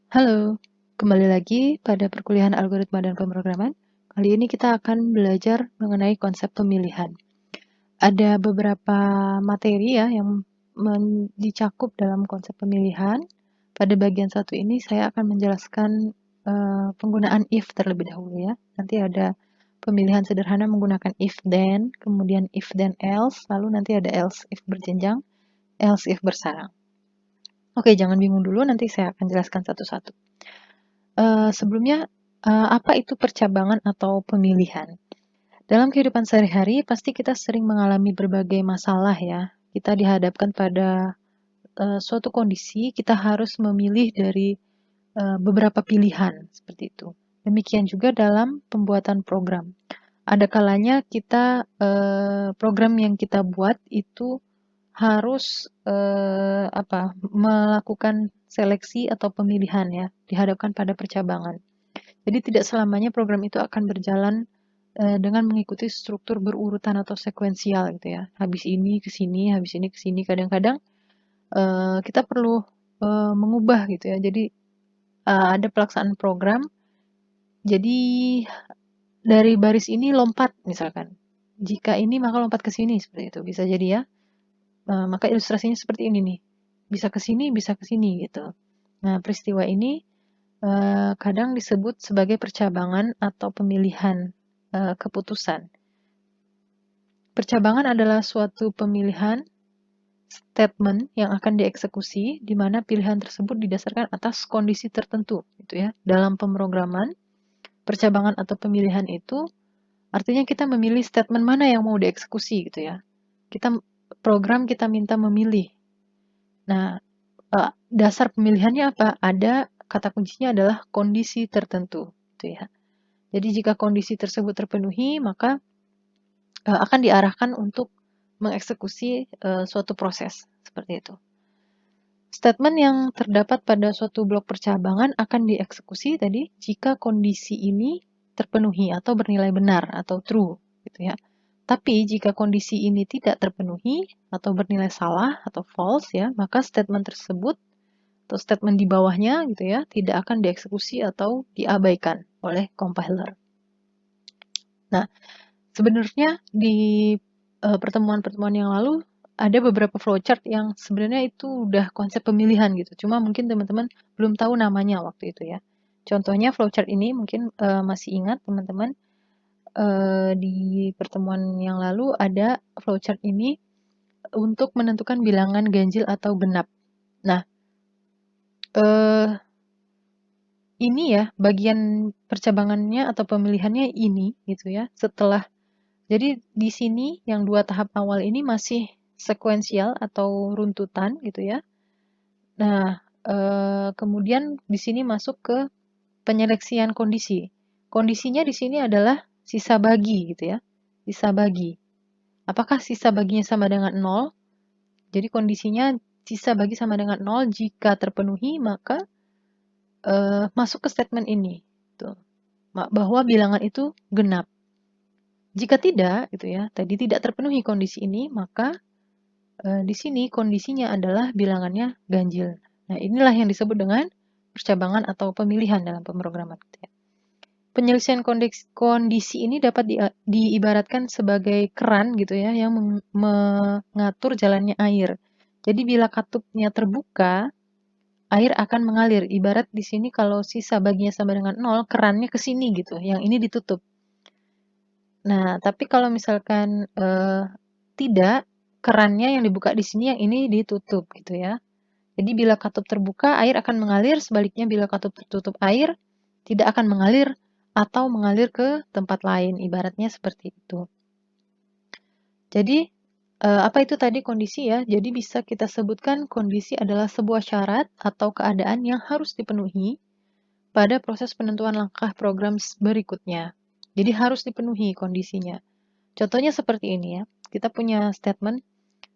Halo, kembali lagi pada perkuliahan algoritma dan pemrograman. Kali ini kita akan belajar mengenai konsep pemilihan. Ada beberapa materi ya yang dicakup dalam konsep pemilihan. Pada bagian satu ini saya akan menjelaskan penggunaan if terlebih dahulu ya. Nanti ada pemilihan sederhana menggunakan if then, kemudian if then else, lalu nanti ada else if berjenjang, else if bersarang. Oke, jangan bingung dulu, nanti saya akan jelaskan satu-satu. Sebelumnya, apa itu percabangan atau pemilihan? Dalam kehidupan sehari-hari, pasti kita sering mengalami berbagai masalah ya. Kita dihadapkan pada suatu kondisi, kita harus memilih dari beberapa pilihan, seperti itu. Demikian juga dalam pembuatan program. Ada kalanya kita program yang kita buat itu harus melakukan seleksi atau pemilihan ya, dihadapkan pada percabangan. Jadi tidak selamanya program itu akan berjalan dengan mengikuti struktur berurutan atau sekuensial gitu ya. Habis ini ke sini, habis ini ke sini. Kadang-kadang kita perlu mengubah gitu ya. Jadi ada pelaksanaan program. Jadi dari baris ini lompat misalkan. Jika ini maka lompat ke sini seperti itu. Bisa jadi ya. Maka ilustrasinya seperti ini nih. Bisa ke sini, bisa ke sini gitu. Nah, peristiwa ini kadang disebut sebagai percabangan atau pemilihan keputusan. Percabangan adalah suatu pemilihan statement yang akan dieksekusi di mana pilihan tersebut didasarkan atas kondisi tertentu gitu ya. Dalam pemrograman, percabangan atau pemilihan itu artinya kita memilih statement mana yang mau dieksekusi gitu ya. Kita minta memilih. Nah, dasar pemilihannya apa? Ada kata kuncinya adalah kondisi tertentu gitu ya. Jadi jika kondisi tersebut terpenuhi, maka akan diarahkan untuk mengeksekusi suatu proses seperti itu. Statement yang terdapat pada suatu blok percabangan akan dieksekusi tadi jika kondisi ini terpenuhi atau bernilai benar atau true gitu ya. Tapi jika kondisi ini tidak terpenuhi atau bernilai salah atau false ya, maka statement tersebut atau statement di bawahnya gitu ya tidak akan dieksekusi atau diabaikan oleh compiler. Nah, sebenarnya di pertemuan-pertemuan yang lalu ada beberapa flowchart yang sebenarnya itu udah konsep pemilihan gitu. Cuma mungkin teman-teman belum tahu namanya waktu itu ya. Contohnya flowchart ini mungkin masih ingat teman-teman di pertemuan yang lalu ada flowchart ini untuk menentukan bilangan ganjil atau genap. Nah, ini ya bagian percabangannya atau pemilihannya ini gitu ya. Jadi di sini yang 2 tahap awal ini masih sekuensial atau runtutan gitu ya. Nah, kemudian di sini masuk ke penyeleksian kondisi. Kondisinya di sini adalah sisa bagi gitu ya. Sisa bagi. Apakah sisa baginya sama dengan 0? Jadi kondisinya sisa bagi sama dengan 0 jika terpenuhi maka masuk ke statement ini. Tuh. Bahwa bilangan itu genap. Jika tidak gitu ya, tadi tidak terpenuhi kondisi ini maka di sini kondisinya adalah bilangannya ganjil. Nah, inilah yang disebut dengan percabangan atau pemilihan dalam pemrograman. Penyelesaian kondisi ini dapat diibaratkan sebagai keran gitu ya, yang mengatur jalannya air. Jadi bila katupnya terbuka, air akan mengalir. Ibarat di sini kalau sisa baginya sama dengan 0, kerannya ke sini gitu, yang ini ditutup. Nah, tapi kalau misalkan tidak, kerannya yang dibuka di sini, yang ini ditutup gitu ya. Jadi bila katup terbuka, air akan mengalir, sebaliknya bila katup tertutup air, tidak akan mengalir atau mengalir ke tempat lain, ibaratnya seperti itu. Jadi, apa itu tadi kondisi ya? Jadi bisa kita sebutkan kondisi adalah sebuah syarat atau keadaan yang harus dipenuhi pada proses penentuan langkah program berikutnya. Jadi harus dipenuhi kondisinya. Contohnya seperti ini ya, kita punya statement,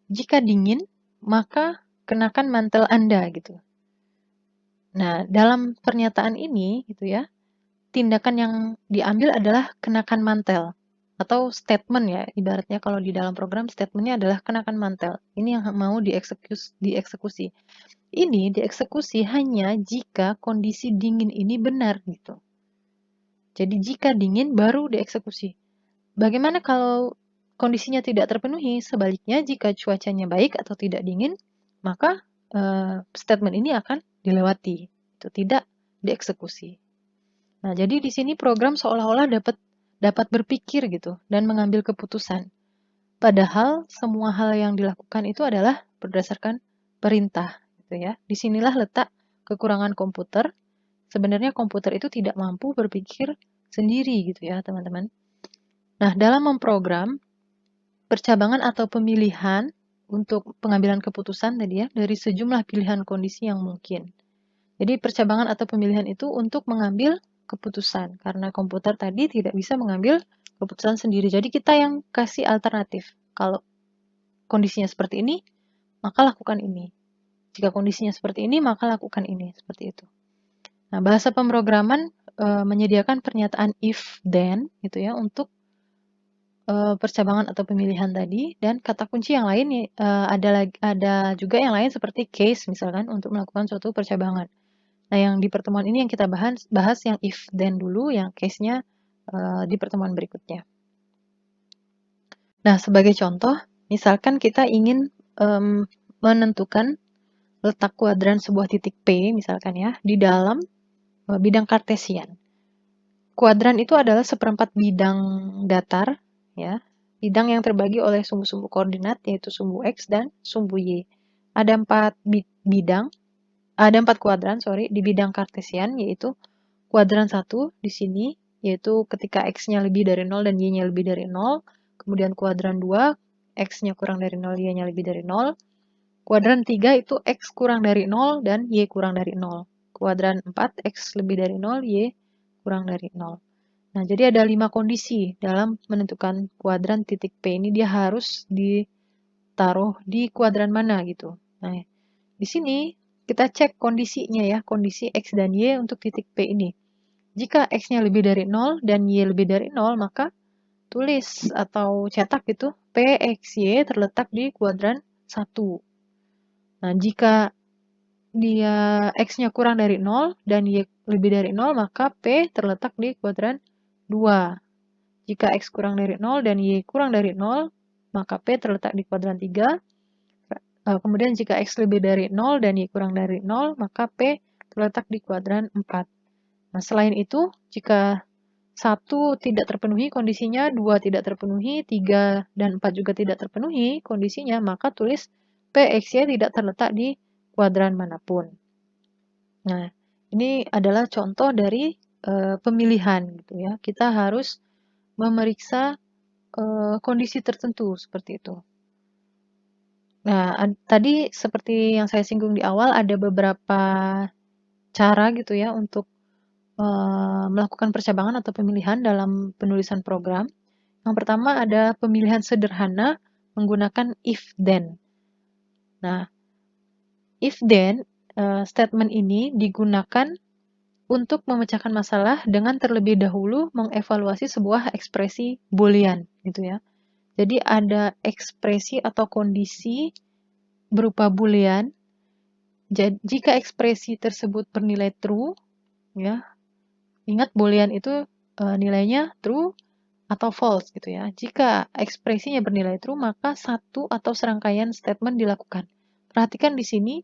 jika dingin, maka kenakan mantel Anda gitu. Nah, dalam pernyataan ini gitu ya, tindakan yang diambil adalah kenakan mantel atau statement ya, ibaratnya kalau di dalam program statementnya adalah kenakan mantel. Ini yang mau dieksekusi. ini dieksekusi hanya jika kondisi dingin ini benar gitu. Jadi jika dingin baru dieksekusi. Bagaimana kalau kondisinya tidak terpenuhi? Sebaliknya jika cuacanya baik atau tidak dingin, maka statement ini akan dilewati. Itu tidak dieksekusi. Nah, jadi di sini program seolah-olah dapat berpikir gitu dan mengambil keputusan. Padahal semua hal yang dilakukan itu adalah berdasarkan perintah, gitu ya. Disinilah letak kekurangan komputer. Sebenarnya komputer itu tidak mampu berpikir sendiri, gitu ya, teman-teman. Nah, dalam memprogram percabangan atau pemilihan untuk pengambilan keputusan tadi ya dari sejumlah pilihan kondisi yang mungkin. Jadi percabangan atau pemilihan itu untuk mengambil keputusan karena komputer tadi tidak bisa mengambil keputusan sendiri. Jadi kita yang kasih alternatif. Kalau kondisinya seperti ini, maka lakukan ini. Jika kondisinya seperti ini, maka lakukan ini. Seperti itu. Nah, bahasa pemrograman menyediakan pernyataan if then gitu ya untuk percabangan atau pemilihan tadi dan kata kunci yang lain ada juga yang lain seperti case misalkan untuk melakukan suatu percabangan. Nah, yang di pertemuan ini yang kita bahas yang if then dulu, yang case-nya di pertemuan berikutnya. Nah, sebagai contoh, misalkan kita ingin menentukan letak kuadran sebuah titik P misalkan ya di dalam bidang kartesian. Kuadran itu adalah seperempat bidang datar, ya, bidang yang terbagi oleh sumbu-sumbu koordinat yaitu sumbu X dan sumbu Y. Ada empat kuadran di bidang kartesian yaitu kuadran 1 di sini yaitu ketika X-nya lebih dari 0 dan Y-nya lebih dari 0. Kemudian kuadran 2 X-nya kurang dari 0, Y-nya lebih dari 0. Kuadran 3 itu X kurang dari 0 dan Y kurang dari 0. Kuadran 4 X lebih dari 0, Y kurang dari 0. Nah, jadi ada 5 kondisi dalam menentukan kuadran titik P ini dia harus ditaruh di kuadran mana gitu. Nah, di sini kita cek kondisinya ya, kondisi X dan Y untuk titik P ini. Jika X-nya lebih dari 0 dan Y lebih dari 0, maka tulis atau cetak gitu, P, X, Y terletak di kuadran 1. Nah, jika dia X-nya kurang dari 0 dan Y lebih dari 0, maka P terletak di kuadran 2. Jika X kurang dari 0 dan Y kurang dari 0, maka P terletak di kuadran 3. Kemudian jika X lebih dari 0 dan Y kurang dari 0, maka P terletak di kuadran 4. Nah, selain itu, jika 1 tidak terpenuhi kondisinya, 2 tidak terpenuhi, 3 dan 4 juga tidak terpenuhi kondisinya, maka tulis P, X, Y tidak terletak di kuadran manapun. Nah, ini adalah contoh dari pemilihan gitu ya. Kita harus memeriksa kondisi tertentu seperti itu. Nah, tadi seperti yang saya singgung di awal ada beberapa cara gitu ya untuk melakukan percabangan atau pemilihan dalam penulisan program. Yang pertama ada pemilihan sederhana menggunakan if then. Nah, if then statement ini digunakan untuk memecahkan masalah dengan terlebih dahulu mengevaluasi sebuah ekspresi boolean gitu ya. Jadi ada ekspresi atau kondisi berupa boolean. Jika ekspresi tersebut bernilai true, ya, ingat boolean itu nilainya true atau false gitu ya. Jika ekspresinya bernilai true, maka satu atau serangkaian statement dilakukan. Perhatikan di sini,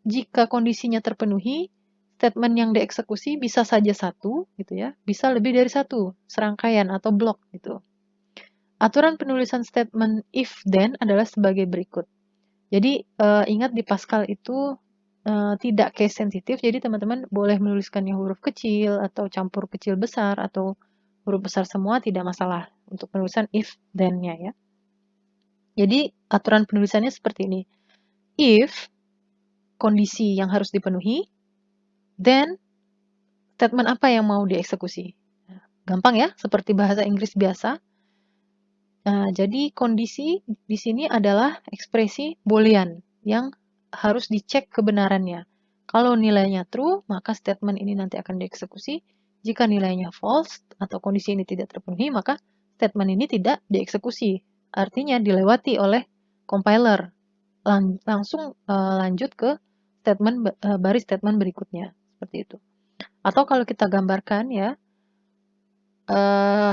jika kondisinya terpenuhi, statement yang dieksekusi bisa saja satu gitu ya, bisa lebih dari satu serangkaian atau blok gitu. Aturan penulisan statement if then adalah sebagai berikut. Jadi ingat di Pascal itu tidak case sensitif, jadi teman-teman boleh menuliskannya huruf kecil atau campur kecil besar atau huruf besar semua tidak masalah untuk penulisan if then-nya ya. Jadi aturan penulisannya seperti ini. If kondisi yang harus dipenuhi, then statement apa yang mau dieksekusi. Gampang ya, seperti bahasa Inggris biasa. Nah, jadi kondisi di sini adalah ekspresi boolean yang harus dicek kebenarannya. Kalau nilainya true, maka statement ini nanti akan dieksekusi. Jika nilainya false atau kondisi ini tidak terpenuhi, maka statement ini tidak dieksekusi. Artinya dilewati oleh compiler. langsung lanjut ke baris statement berikutnya, seperti itu. Atau kalau kita gambarkan ya,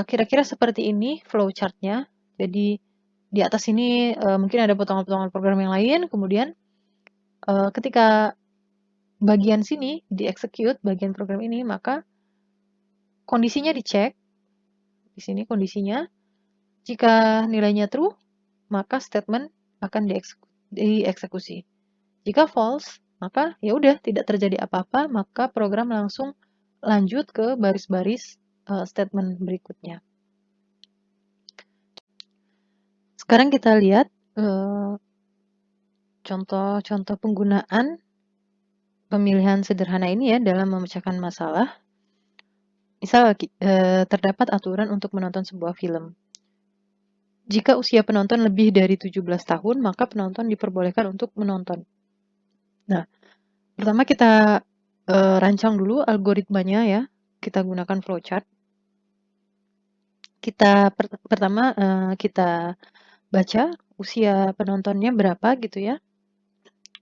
kira-kira seperti ini flowchart-nya. Jadi di atas ini mungkin ada potongan-potongan program yang lain, kemudian ketika bagian sini di-execute, bagian program ini, maka kondisinya dicek. Di sini kondisinya, jika nilainya true, maka statement akan dieksekusi. Jika false, maka ya udah tidak terjadi apa-apa, maka program langsung lanjut ke baris-baris statement berikutnya. Sekarang kita lihat contoh-contoh penggunaan pemilihan sederhana ini ya dalam memecahkan masalah. Misal terdapat aturan untuk menonton sebuah film. Jika usia penonton lebih dari 17 tahun, maka penonton diperbolehkan untuk menonton. Nah, pertama kita rancang dulu algoritmanya ya. Kita gunakan flowchart. Pertama kita baca usia penontonnya berapa gitu ya.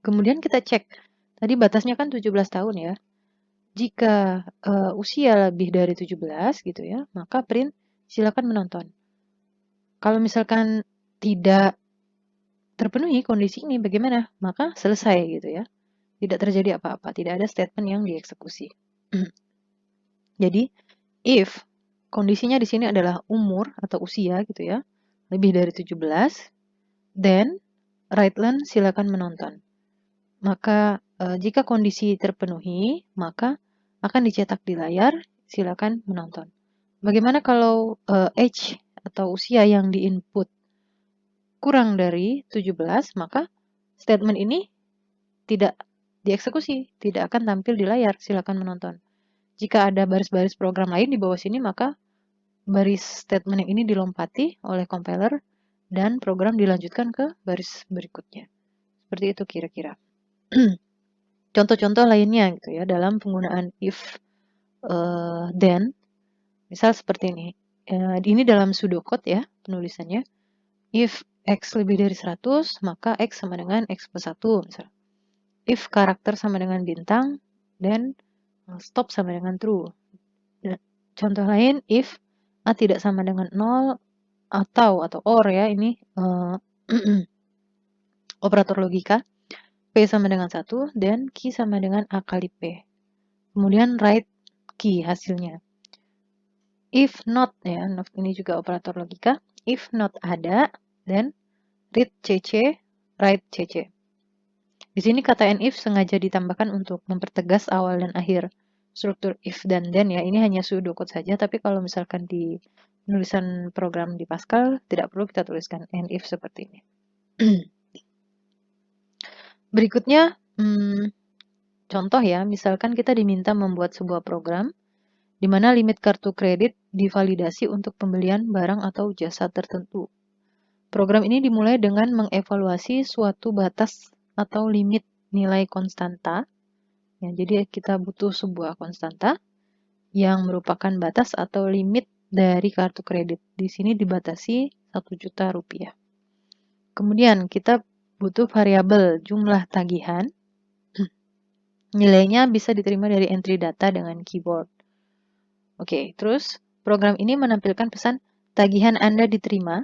Kemudian kita cek. Tadi batasnya kan 17 tahun ya. Jika usia lebih dari 17 gitu ya, maka print silakan menonton. Kalau misalkan tidak terpenuhi kondisi ini bagaimana? Maka selesai gitu ya. Tidak terjadi apa-apa, tidak ada statement yang dieksekusi. Jadi, if kondisinya di sini adalah umur atau usia gitu ya, lebih dari 17, then write-len silakan menonton. Maka jika kondisi terpenuhi, maka akan dicetak di layar, silakan menonton. Bagaimana kalau age atau usia yang diinput kurang dari 17, maka statement ini tidak dieksekusi, tidak akan tampil di layar, silakan menonton. Jika ada baris-baris program lain di bawah sini, maka baris statement yang ini dilompati oleh compiler dan program dilanjutkan ke baris berikutnya. Seperti itu kira-kira. Contoh-contoh lainnya gitu ya dalam penggunaan if then, misal seperti ini. Ini dalam pseudocode ya penulisannya. If x lebih dari 100, maka x sama dengan x plus 1 misalnya. If karakter sama dengan bintang, then stop sama dengan true. Dan contoh lain, if a tidak sama dengan 0 atau or ya, ini operator logika. P sama dengan 1, dan key sama dengan A kali P. Kemudian write key hasilnya. If not, ya, not ini juga operator logika. If not ada, then read CC, write CC. Di sini kata and if sengaja ditambahkan untuk mempertegas awal dan akhir struktur if dan then ya. Ini hanya pseudocode saja, tapi kalau misalkan di penulisan program di Pascal, tidak perlu kita tuliskan and if seperti ini. Berikutnya, contoh ya, misalkan kita diminta membuat sebuah program di mana limit kartu kredit divalidasi untuk pembelian barang atau jasa tertentu. Program ini dimulai dengan mengevaluasi suatu batas atau limit nilai konstanta. Ya, jadi kita butuh sebuah konstanta yang merupakan batas atau limit dari kartu kredit. Di sini dibatasi 1 juta rupiah. Kemudian kita butuh variabel jumlah tagihan. Nilainya bisa diterima dari entry data dengan keyboard. Oke, terus program ini menampilkan pesan tagihan Anda diterima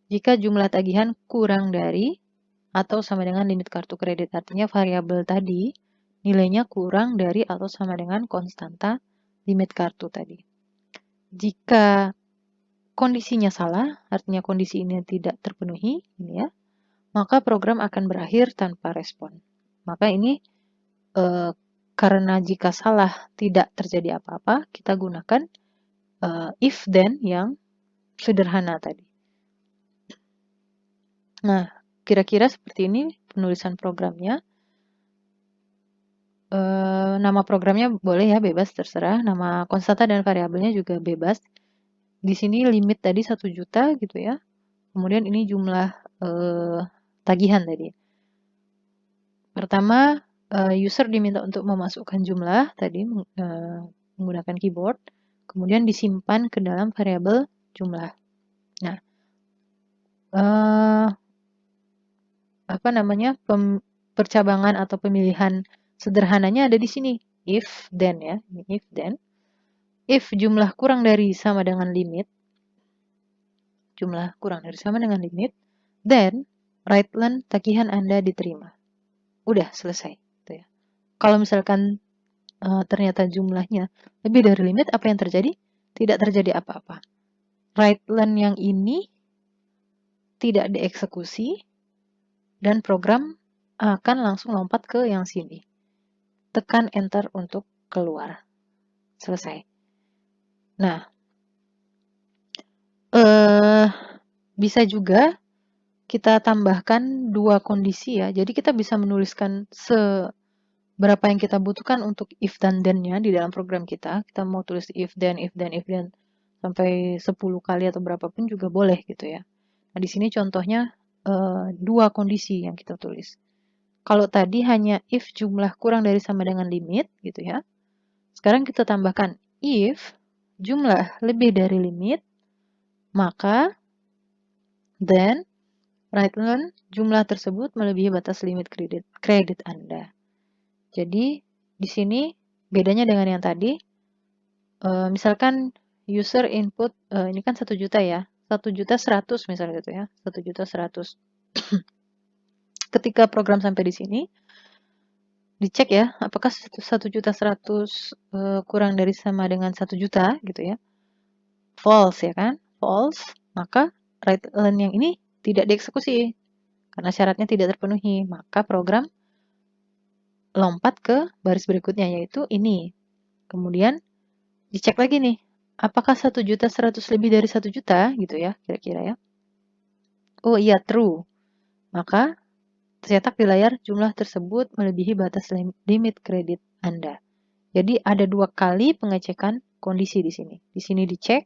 jika jumlah tagihan kurang dari atau sama dengan limit kartu kredit. Artinya variabel tadi nilainya kurang dari atau sama dengan konstanta limit kartu tadi. Jika kondisinya salah, artinya kondisi ini tidak terpenuhi, ini ya, maka program akan berakhir tanpa respon. Maka ini karena jika salah tidak terjadi apa-apa, kita gunakan if then yang sederhana tadi. Nah, kira-kira seperti ini penulisan programnya. Nama programnya boleh ya, bebas terserah. Nama konstanta dan variabelnya juga bebas. Di sini limit tadi 1 juta gitu ya. Kemudian ini jumlah tagihan tadi. Pertama, user diminta untuk memasukkan jumlah tadi menggunakan keyboard. Kemudian disimpan ke dalam variabel jumlah. Nah, apa namanya, percabangan atau pemilihan sederhananya ada di sini. If then ya, if then. If jumlah kurang dari sama dengan limit, then right-len tagihan Anda diterima. Udah selesai. Gitu ya. Kalau misalkan ternyata jumlahnya lebih dari limit, apa yang terjadi? Tidak terjadi apa-apa. Right-len yang ini tidak dieksekusi dan program akan langsung lompat ke yang sini. Tekan enter untuk keluar. Selesai. Nah, bisa juga kita tambahkan dua kondisi ya. Jadi kita bisa menuliskan seberapa yang kita butuhkan untuk if dan then-nya di dalam program kita. Kita mau tulis if then sampai 10 kali atau berapapun juga boleh gitu ya. Nah, di sini contohnya dua kondisi yang kita tulis. Kalau tadi hanya if jumlah kurang dari sama dengan limit gitu ya. Sekarang kita tambahkan if jumlah lebih dari limit, maka then right-len jumlah tersebut melebihi batas limit kredit Anda. Jadi di sini bedanya dengan yang tadi, misalkan user input ini kan 1 juta ya, 1.100.000 misalnya gitu ya, 1.100.000. Ketika program sampai di sini, dicek ya, apakah 1.100.000 kurang dari sama dengan 1 juta gitu ya. False ya kan? False, maka right-len yang ini tidak dieksekusi karena syaratnya tidak terpenuhi. Maka program lompat ke baris berikutnya yaitu ini. Kemudian dicek lagi nih, apakah 1.100.000 lebih dari 1 juta gitu ya, kira-kira ya. Oh iya, true. Maka tercetak di layar jumlah tersebut melebihi batas limit kredit Anda. Jadi ada dua kali pengecekan kondisi di sini. Di sini dicek,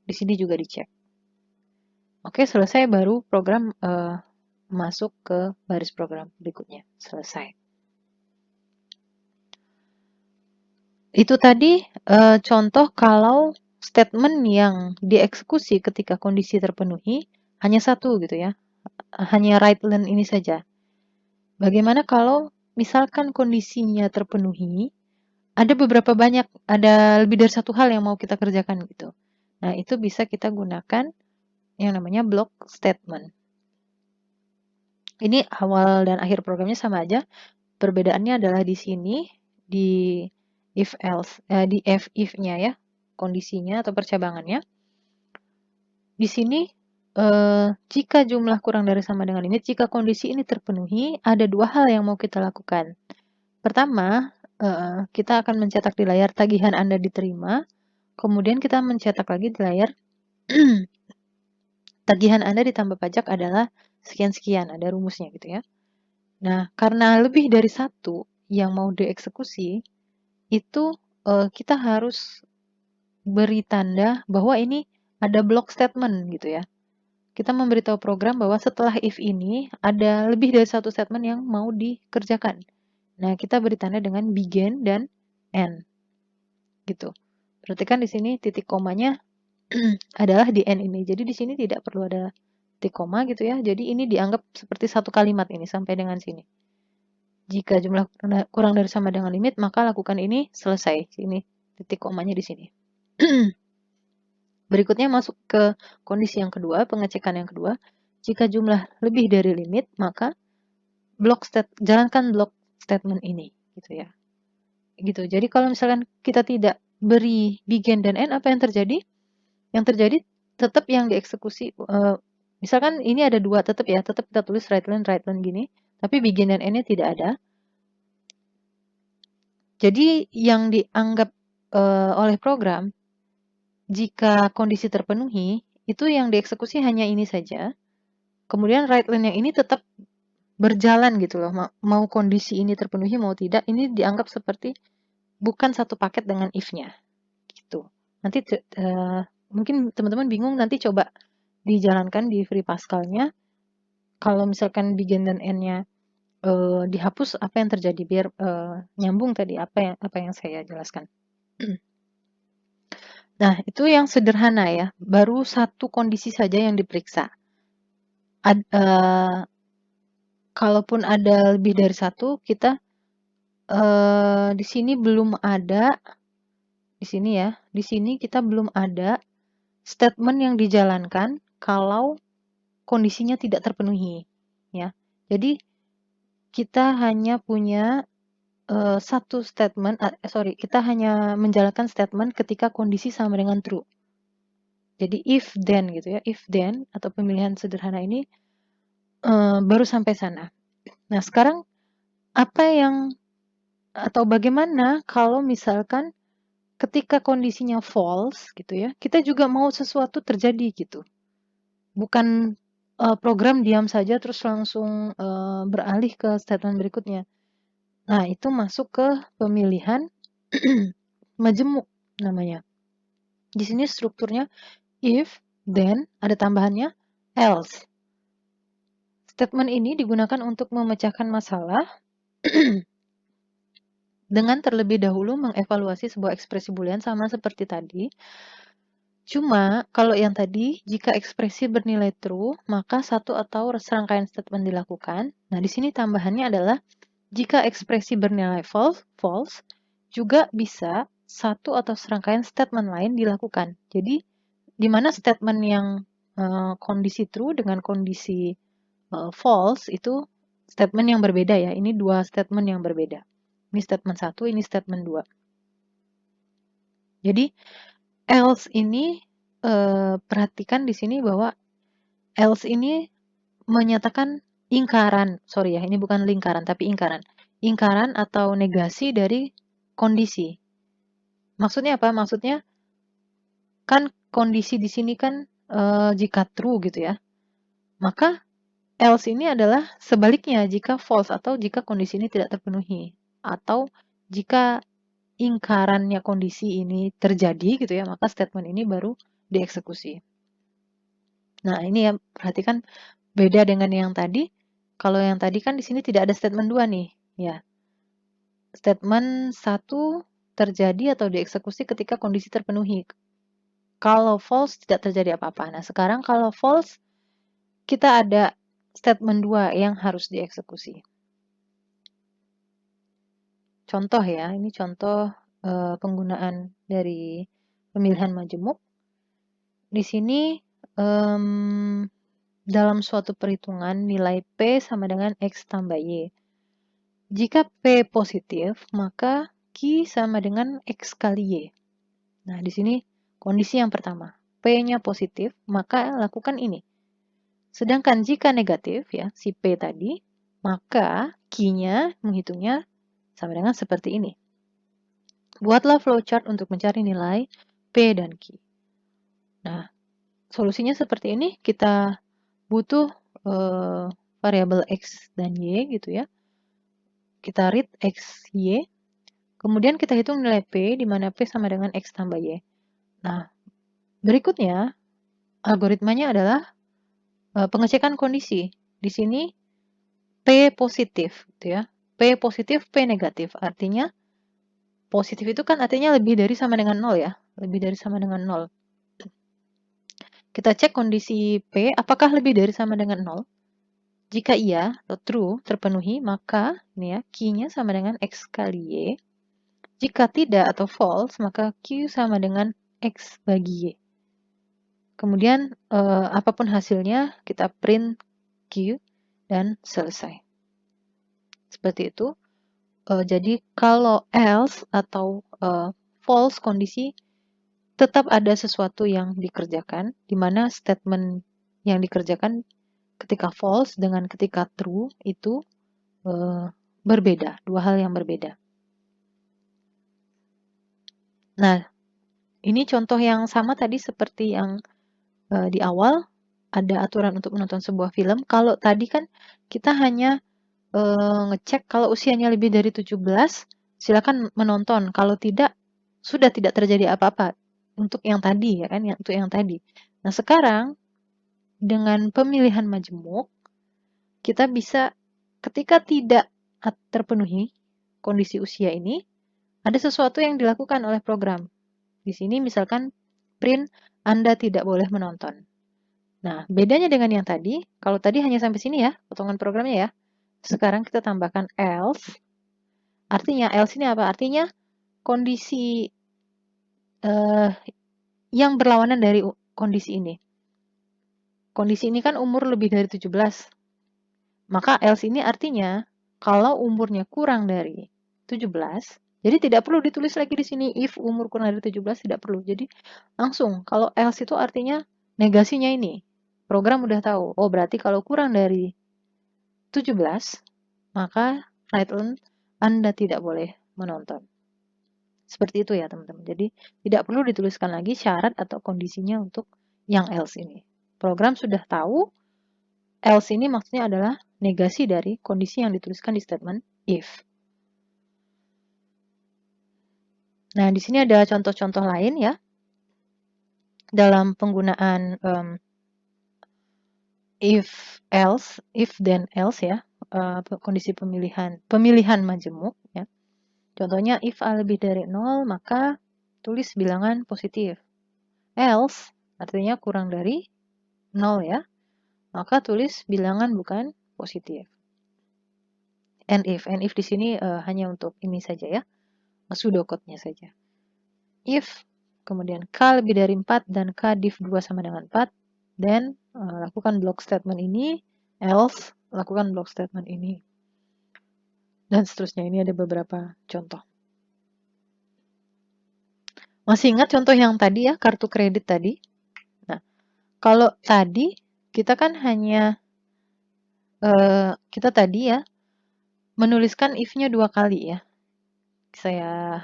di sini juga dicek. Oke, selesai baru program masuk ke baris program berikutnya. Selesai. Itu tadi contoh kalau statement yang dieksekusi ketika kondisi terpenuhi hanya satu gitu ya. Hanya right-len ini saja. Bagaimana kalau misalkan kondisinya terpenuhi, ada lebih dari satu hal yang mau kita kerjakan gitu. Nah, itu bisa kita gunakan yang namanya block statement. Ini awal dan akhir programnya sama aja. Perbedaannya adalah di sini, di di if-nya ya, kondisinya atau percabangannya. Di sini, jika jumlah kurang dari sama dengan limit, jika kondisi ini terpenuhi, ada dua hal yang mau kita lakukan. Pertama, kita akan mencetak di layar tagihan Anda diterima, kemudian kita mencetak lagi di layar tagihan Anda ditambah pajak adalah sekian-sekian, ada rumusnya gitu ya. Nah, karena lebih dari satu yang mau dieksekusi, itu kita harus beri tanda bahwa ini ada block statement gitu ya. Kita memberitahu program bahwa setelah if ini ada lebih dari satu statement yang mau dikerjakan. Nah, kita beri tanda dengan begin dan end. Gitu. Berarti kan di sini titik komanya adalah di end ini. Jadi di sini tidak perlu ada titik koma gitu ya. Jadi ini dianggap seperti satu kalimat ini sampai dengan sini. Jika jumlah kurang dari sama dengan limit, maka lakukan ini selesai. Ini titik komanya di sini. Berikutnya masuk ke kondisi yang kedua, pengecekan yang kedua. Jika jumlah lebih dari limit, maka jalankan block statement ini, gitu ya. Gitu. Jadi kalau misalkan kita tidak beri begin dan end, apa yang terjadi? Yang terjadi tetap yang dieksekusi. Misalkan ini ada dua tetap ya, tetap kita tulis right line gini, tapi begin dan end-nya tidak ada. Jadi yang dianggap oleh program, jika kondisi terpenuhi, itu yang dieksekusi hanya ini saja. Kemudian right line yang ini tetap berjalan gitu loh. Mau kondisi ini terpenuhi mau tidak, ini dianggap seperti bukan satu paket dengan if-nya. Gitu. Nanti mungkin teman-teman bingung, nanti coba dijalankan di Free Pascal-nya. Kalau misalkan begin dan end-nya dihapus, apa yang terjadi biar nyambung tadi apa yang saya jelaskan. Nah, itu yang sederhana ya. Baru satu kondisi saja yang diperiksa. kalaupun ada lebih dari satu, kita di sini belum ada, di sini ya, di sini kita belum ada statement yang dijalankan kalau kondisinya tidak terpenuhi, ya. Jadi kita hanya punya satu statement, kita hanya menjalankan statement ketika kondisi sama dengan true. Jadi if then gitu ya, if then atau pemilihan sederhana ini baru sampai sana. Nah, sekarang apa yang atau bagaimana kalau misalkan ketika kondisinya false gitu ya, kita juga mau sesuatu terjadi gitu. Bukan program diam saja terus langsung beralih ke statement berikutnya. Nah, itu masuk ke pemilihan majemuk namanya. Di sini strukturnya if, then, ada tambahannya else. Statement ini digunakan untuk memecahkan masalah dengan terlebih dahulu mengevaluasi sebuah ekspresi boolean sama seperti tadi. Cuma, kalau yang tadi, jika ekspresi bernilai true, maka satu atau serangkaian statement dilakukan. Nah, di sini tambahannya adalah, jika ekspresi bernilai false, juga bisa satu atau serangkaian statement lain dilakukan. Jadi, di mana statement yang kondisi true dengan kondisi false itu statement yang berbeda ya. Ini dua statement yang berbeda. Ini statement 1, ini statement 2. Jadi, else ini perhatikan di sini bahwa else ini menyatakan ingkaran, sorry ya, ini bukan lingkaran tapi ingkaran. Ingkaran atau negasi dari kondisi. Maksudnya apa? Maksudnya kan kondisi di sini kan jika true gitu ya. Maka else ini adalah sebaliknya jika false atau jika kondisi ini tidak terpenuhi. Atau jika ingkarannya kondisi ini terjadi gitu ya, maka statement ini baru dieksekusi. Nah, ini ya, perhatikan beda dengan yang tadi. Kalau yang tadi kan di sini tidak ada statement 2 nih, ya. Statement 1 terjadi atau dieksekusi ketika kondisi terpenuhi. Kalau false tidak terjadi apa-apa. Nah, sekarang kalau false kita ada statement 2 yang harus dieksekusi. Contoh ya, ini contoh penggunaan dari pemilihan majemuk. Di sini dalam suatu perhitungan nilai P sama dengan X tambah Y. Jika P positif, maka Q sama dengan X kali Y. Nah, di sini kondisi yang pertama. P-nya positif, maka lakukan ini. Sedangkan jika negatif, ya, si P tadi, maka Q-nya menghitungnya sama dengan seperti ini. Buatlah flowchart untuk mencari nilai P dan Q. Nah, solusinya seperti ini. Kita butuh variabel X dan Y gitu ya. Kita read X, Y. Kemudian kita hitung nilai P, di mana P sama dengan X tambah Y. Nah, berikutnya, algoritmanya adalah pengecekan kondisi. Di sini, P positif, gitu ya. P positif, P negatif. Artinya, positif itu kan artinya lebih dari sama dengan 0 ya. Lebih dari sama dengan 0. Kita cek kondisi P, apakah lebih dari sama dengan 0? Jika iya, atau true, terpenuhi, maka ini ya, Q-nya sama dengan X kali Y. Jika tidak atau false, maka Q sama dengan X bagi Y. Kemudian, apapun hasilnya, kita print Q dan selesai. Seperti itu. Jadi, kalau else atau false kondisi, tetap ada sesuatu yang dikerjakan, di mana statement yang dikerjakan ketika false dengan ketika true itu berbeda, dua hal yang berbeda. Nah, ini contoh yang sama tadi seperti yang di awal, ada aturan untuk menonton sebuah film. Kalau tadi kan kita hanya ngecek kalau usianya lebih dari 17, silakan menonton. Kalau tidak, sudah tidak terjadi apa-apa. Untuk yang tadi, ya kan, untuk yang tadi. Nah, sekarang dengan pemilihan majemuk, kita bisa ketika tidak terpenuhi kondisi usia ini, ada sesuatu yang dilakukan oleh program. Di sini misalkan print Anda tidak boleh menonton. Nah, bedanya dengan yang tadi, kalau tadi hanya sampai sini ya, potongan programnya ya. Sekarang kita tambahkan else. Artinya else ini apa? Artinya kondisi yang berlawanan dari kondisi ini. Kondisi ini kan umur lebih dari 17. Maka else ini artinya kalau umurnya kurang dari 17, jadi tidak perlu ditulis lagi di sini if umur kurang dari 17, tidak perlu. Jadi langsung kalau else itu artinya negasinya ini. Program udah tahu, oh berarti kalau kurang dari 17, maka Frightened Anda tidak boleh menonton. Seperti itu ya teman-teman. Jadi tidak perlu dituliskan lagi syarat atau kondisinya untuk yang else ini. Program sudah tahu, else ini maksudnya adalah negasi dari kondisi yang dituliskan di statement if. Nah, di sini ada contoh-contoh lain ya. Dalam penggunaan if else, if then else ya, kondisi pemilihan majemuk ya. Contohnya if A lebih dari 0, maka tulis bilangan positif. Else artinya kurang dari 0 ya, maka tulis bilangan bukan positif. And if di sini hanya untuk ini saja ya, pseudocode-nya saja. If kemudian K lebih dari 4 dan K div 2 sama dengan 4, then lakukan block statement ini, else lakukan block statement ini. Dan seterusnya, ini ada beberapa contoh. Masih ingat contoh yang tadi ya, kartu kredit tadi? Nah, kalau tadi kita kan hanya, kita tadi ya, menuliskan if-nya 2 kali ya. Saya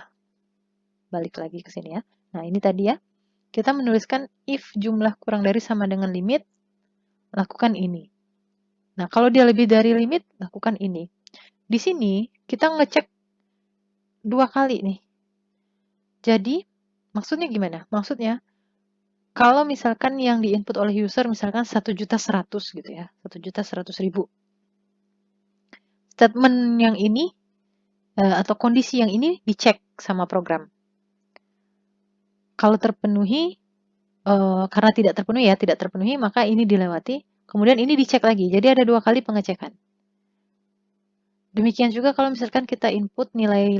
balik lagi ke sini ya. Nah, ini tadi ya, kita menuliskan if jumlah kurang dari sama dengan limit, lakukan ini. Nah, kalau dia lebih dari limit, lakukan ini. Di sini, kita ngecek 2 kali nih. Jadi, maksudnya gimana? Maksudnya, kalau misalkan yang di-input oleh user misalkan 1.100.000 gitu ya, 1.100.000. Statement yang ini atau kondisi yang ini dicek sama program. Kalau terpenuhi, karena tidak terpenuhi, maka ini dilewati. Kemudian ini dicek lagi. Jadi ada 2 kali pengecekan. Demikian juga kalau misalkan kita input nilai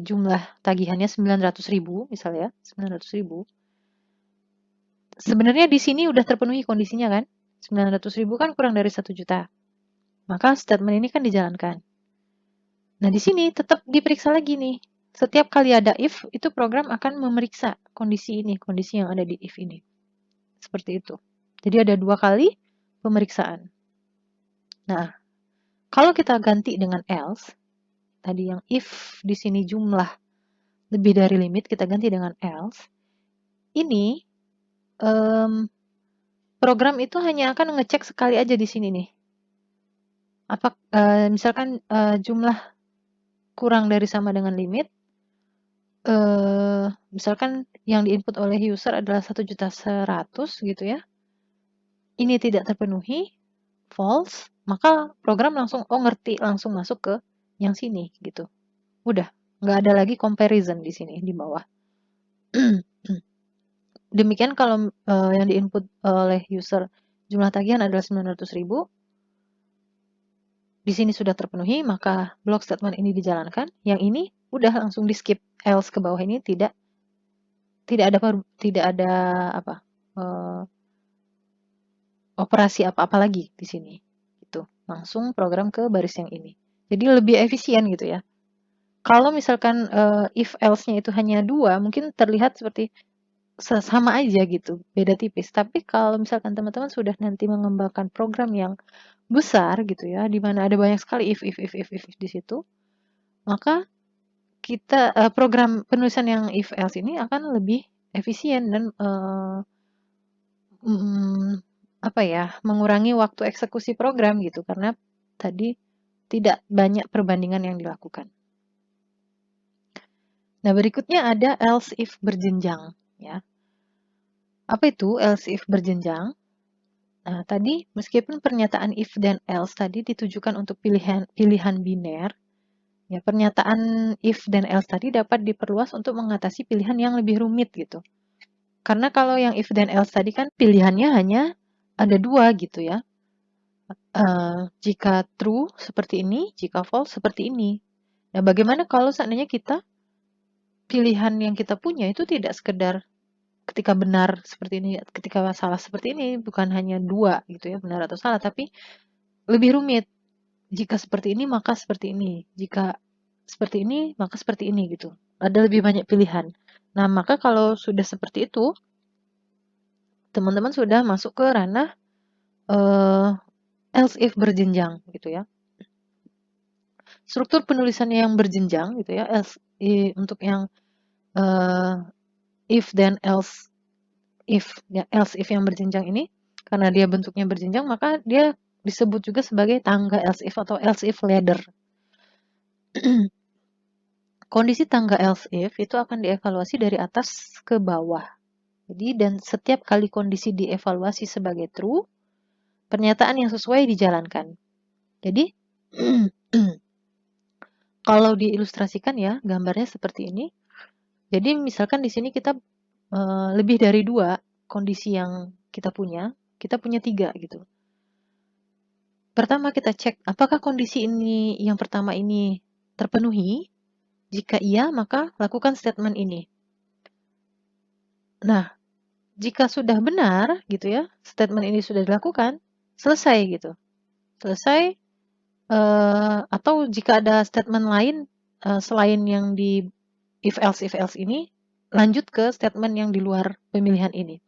jumlah tagihannya 900.000 misalnya, 900.000. Sebenarnya di sini udah terpenuhi kondisinya kan? 900.000 kan kurang dari 1 juta. Maka statement ini kan dijalankan. Nah, di sini tetap diperiksa lagi nih. Setiap kali ada if, itu program akan memeriksa kondisi ini, kondisi yang ada di if ini. Seperti itu. Jadi ada 2 kali pemeriksaan. Nah, kalau kita ganti dengan else, tadi yang if di sini jumlah lebih dari limit, kita ganti dengan else. Ini program itu hanya akan ngecek sekali aja di sini nih. Misalkan jumlah kurang dari sama dengan limit, misalkan yang diinput oleh user adalah 1.100.000 gitu ya. Ini tidak terpenuhi, false, maka program langsung ngerti, langsung masuk ke yang sini gitu. Udah, nggak ada lagi comparison di sini di bawah. Demikian kalau yang diinput oleh user jumlah tagihan adalah 900.000, di sini sudah terpenuhi, maka block statement ini dijalankan. Yang ini udah langsung di skip, else ke bawah ini tidak ada operasi apa-apa lagi di sini. Gitu. Langsung program ke baris yang ini. Jadi lebih efisien gitu ya. Kalau misalkan if else-nya itu hanya 2, mungkin terlihat seperti sama aja gitu, beda tipis. Tapi kalau misalkan teman-teman sudah nanti mengembangkan program yang besar gitu ya, di mana ada banyak sekali if di situ, maka kita program penulisan yang if else ini akan lebih efisien dan mengurangi waktu eksekusi program gitu, karena tadi tidak banyak perbandingan yang dilakukan. Nah, berikutnya ada else if berjenjang ya. Apa itu else if berjenjang? Nah, tadi meskipun pernyataan if dan else tadi ditujukan untuk pilihan biner, ya pernyataan if dan else tadi dapat diperluas untuk mengatasi pilihan yang lebih rumit gitu. Karena kalau yang if dan else tadi kan pilihannya hanya ada 2 gitu ya. Jika true seperti ini, jika false seperti ini. Nah, bagaimana kalau seandainya pilihan yang kita punya itu tidak sekedar ketika benar seperti ini, ketika salah seperti ini, bukan hanya dua gitu ya, benar atau salah, tapi lebih rumit. Jika seperti ini, maka seperti ini. Jika seperti ini, maka seperti ini gitu. Ada lebih banyak pilihan. Nah, maka kalau sudah seperti itu, teman-teman sudah masuk ke ranah else if berjenjang gitu ya. Struktur penulisannya yang berjenjang gitu ya, untuk yang if then else if yang berjenjang ini, karena dia bentuknya berjenjang, maka dia disebut juga sebagai tangga else if atau else if ladder. Kondisi tangga else if itu akan dievaluasi dari atas ke bawah. Jadi, dan setiap kali kondisi dievaluasi sebagai true, pernyataan yang sesuai dijalankan. Jadi, kalau diilustrasikan ya, gambarnya seperti ini. Jadi, misalkan di sini kita lebih dari 2 kondisi yang kita punya 3 gitu. Pertama kita cek apakah kondisi ini yang pertama ini terpenuhi. Jika iya, maka lakukan statement ini. Nah, jika sudah benar gitu ya, statement ini sudah dilakukan, selesai gitu. Selesai, atau jika ada statement lain selain yang di if else ini, lanjut ke statement yang di luar pemilihan ini.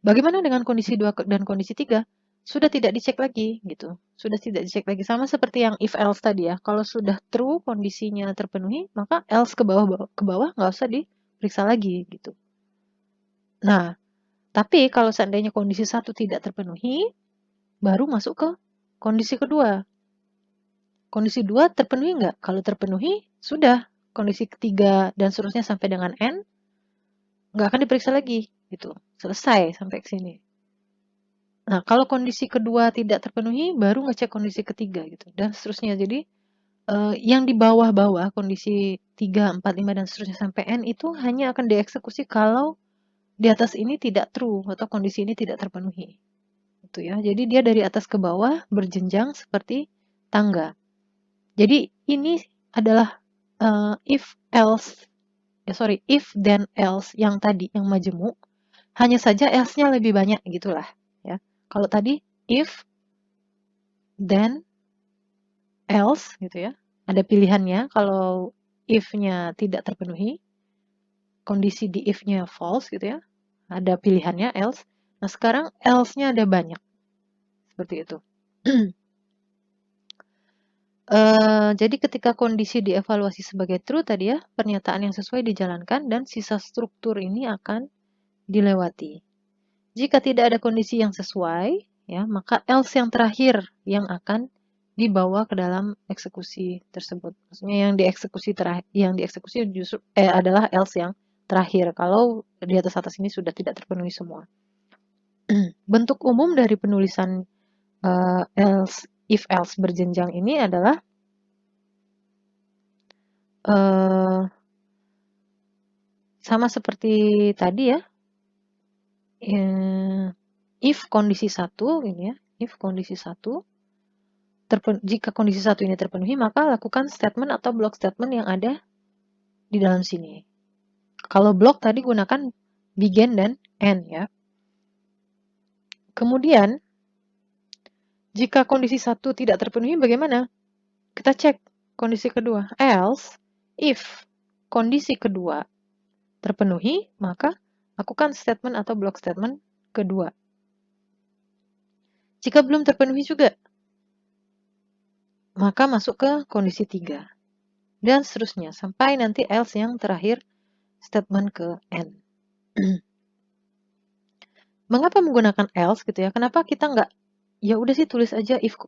Bagaimana dengan kondisi 2 dan kondisi 3? Sudah tidak dicek lagi gitu. Sudah tidak dicek lagi, sama seperti yang if else tadi ya. Kalau sudah true kondisinya terpenuhi, maka else ke bawah nggak usah diperiksa lagi gitu. Nah, tapi kalau seandainya kondisi 1 tidak terpenuhi, baru masuk ke kondisi kedua. Kondisi 2 terpenuhi nggak? Kalau terpenuhi, sudah. Kondisi ketiga dan seterusnya sampai dengan N, nggak akan diperiksa lagi gitu. Selesai sampai ke sini. Nah, kalau kondisi kedua tidak terpenuhi, baru ngecek kondisi ketiga gitu, dan seterusnya. Jadi, yang di bawah-bawah, kondisi 3, 4, 5, dan seterusnya sampai N itu hanya akan dieksekusi kalau di atas ini tidak true atau kondisi ini tidak terpenuhi. Gitu ya. Jadi dia dari atas ke bawah berjenjang seperti tangga. Jadi ini adalah if then else yang tadi yang majemuk, hanya saja else-nya lebih banyak gitulah ya. Kalau tadi if then else gitu ya. Ada pilihannya kalau if-nya tidak terpenuhi, kondisi di if-nya false gitu ya. Ada pilihannya else. Nah, sekarang else-nya ada banyak. Seperti itu. Jadi ketika kondisi dievaluasi sebagai true tadi ya, pernyataan yang sesuai dijalankan dan sisa struktur ini akan dilewati. Jika tidak ada kondisi yang sesuai, ya, maka else yang terakhir yang akan dibawa ke dalam eksekusi tersebut. Maksudnya yang dieksekusi justru adalah else yang terakhir kalau di atas ini sudah tidak terpenuhi semua. Bentuk umum dari penulisan if else berjenjang ini adalah sama seperti tadi ya. If kondisi 1 ini ya, if kondisi 1 jika kondisi 1 ini terpenuhi, maka lakukan statement atau block statement yang ada di dalam sini. Kalau block tadi gunakan begin dan end ya. Kemudian, jika kondisi 1 tidak terpenuhi bagaimana? Kita cek kondisi kedua. Else, if kondisi kedua terpenuhi, maka lakukan statement atau block statement kedua. Jika belum terpenuhi juga, maka masuk ke kondisi 3. Dan seterusnya, sampai nanti else yang terakhir statement ke N. Mengapa menggunakan else gitu ya? Kenapa kita nggak, ya udah sih tulis aja if,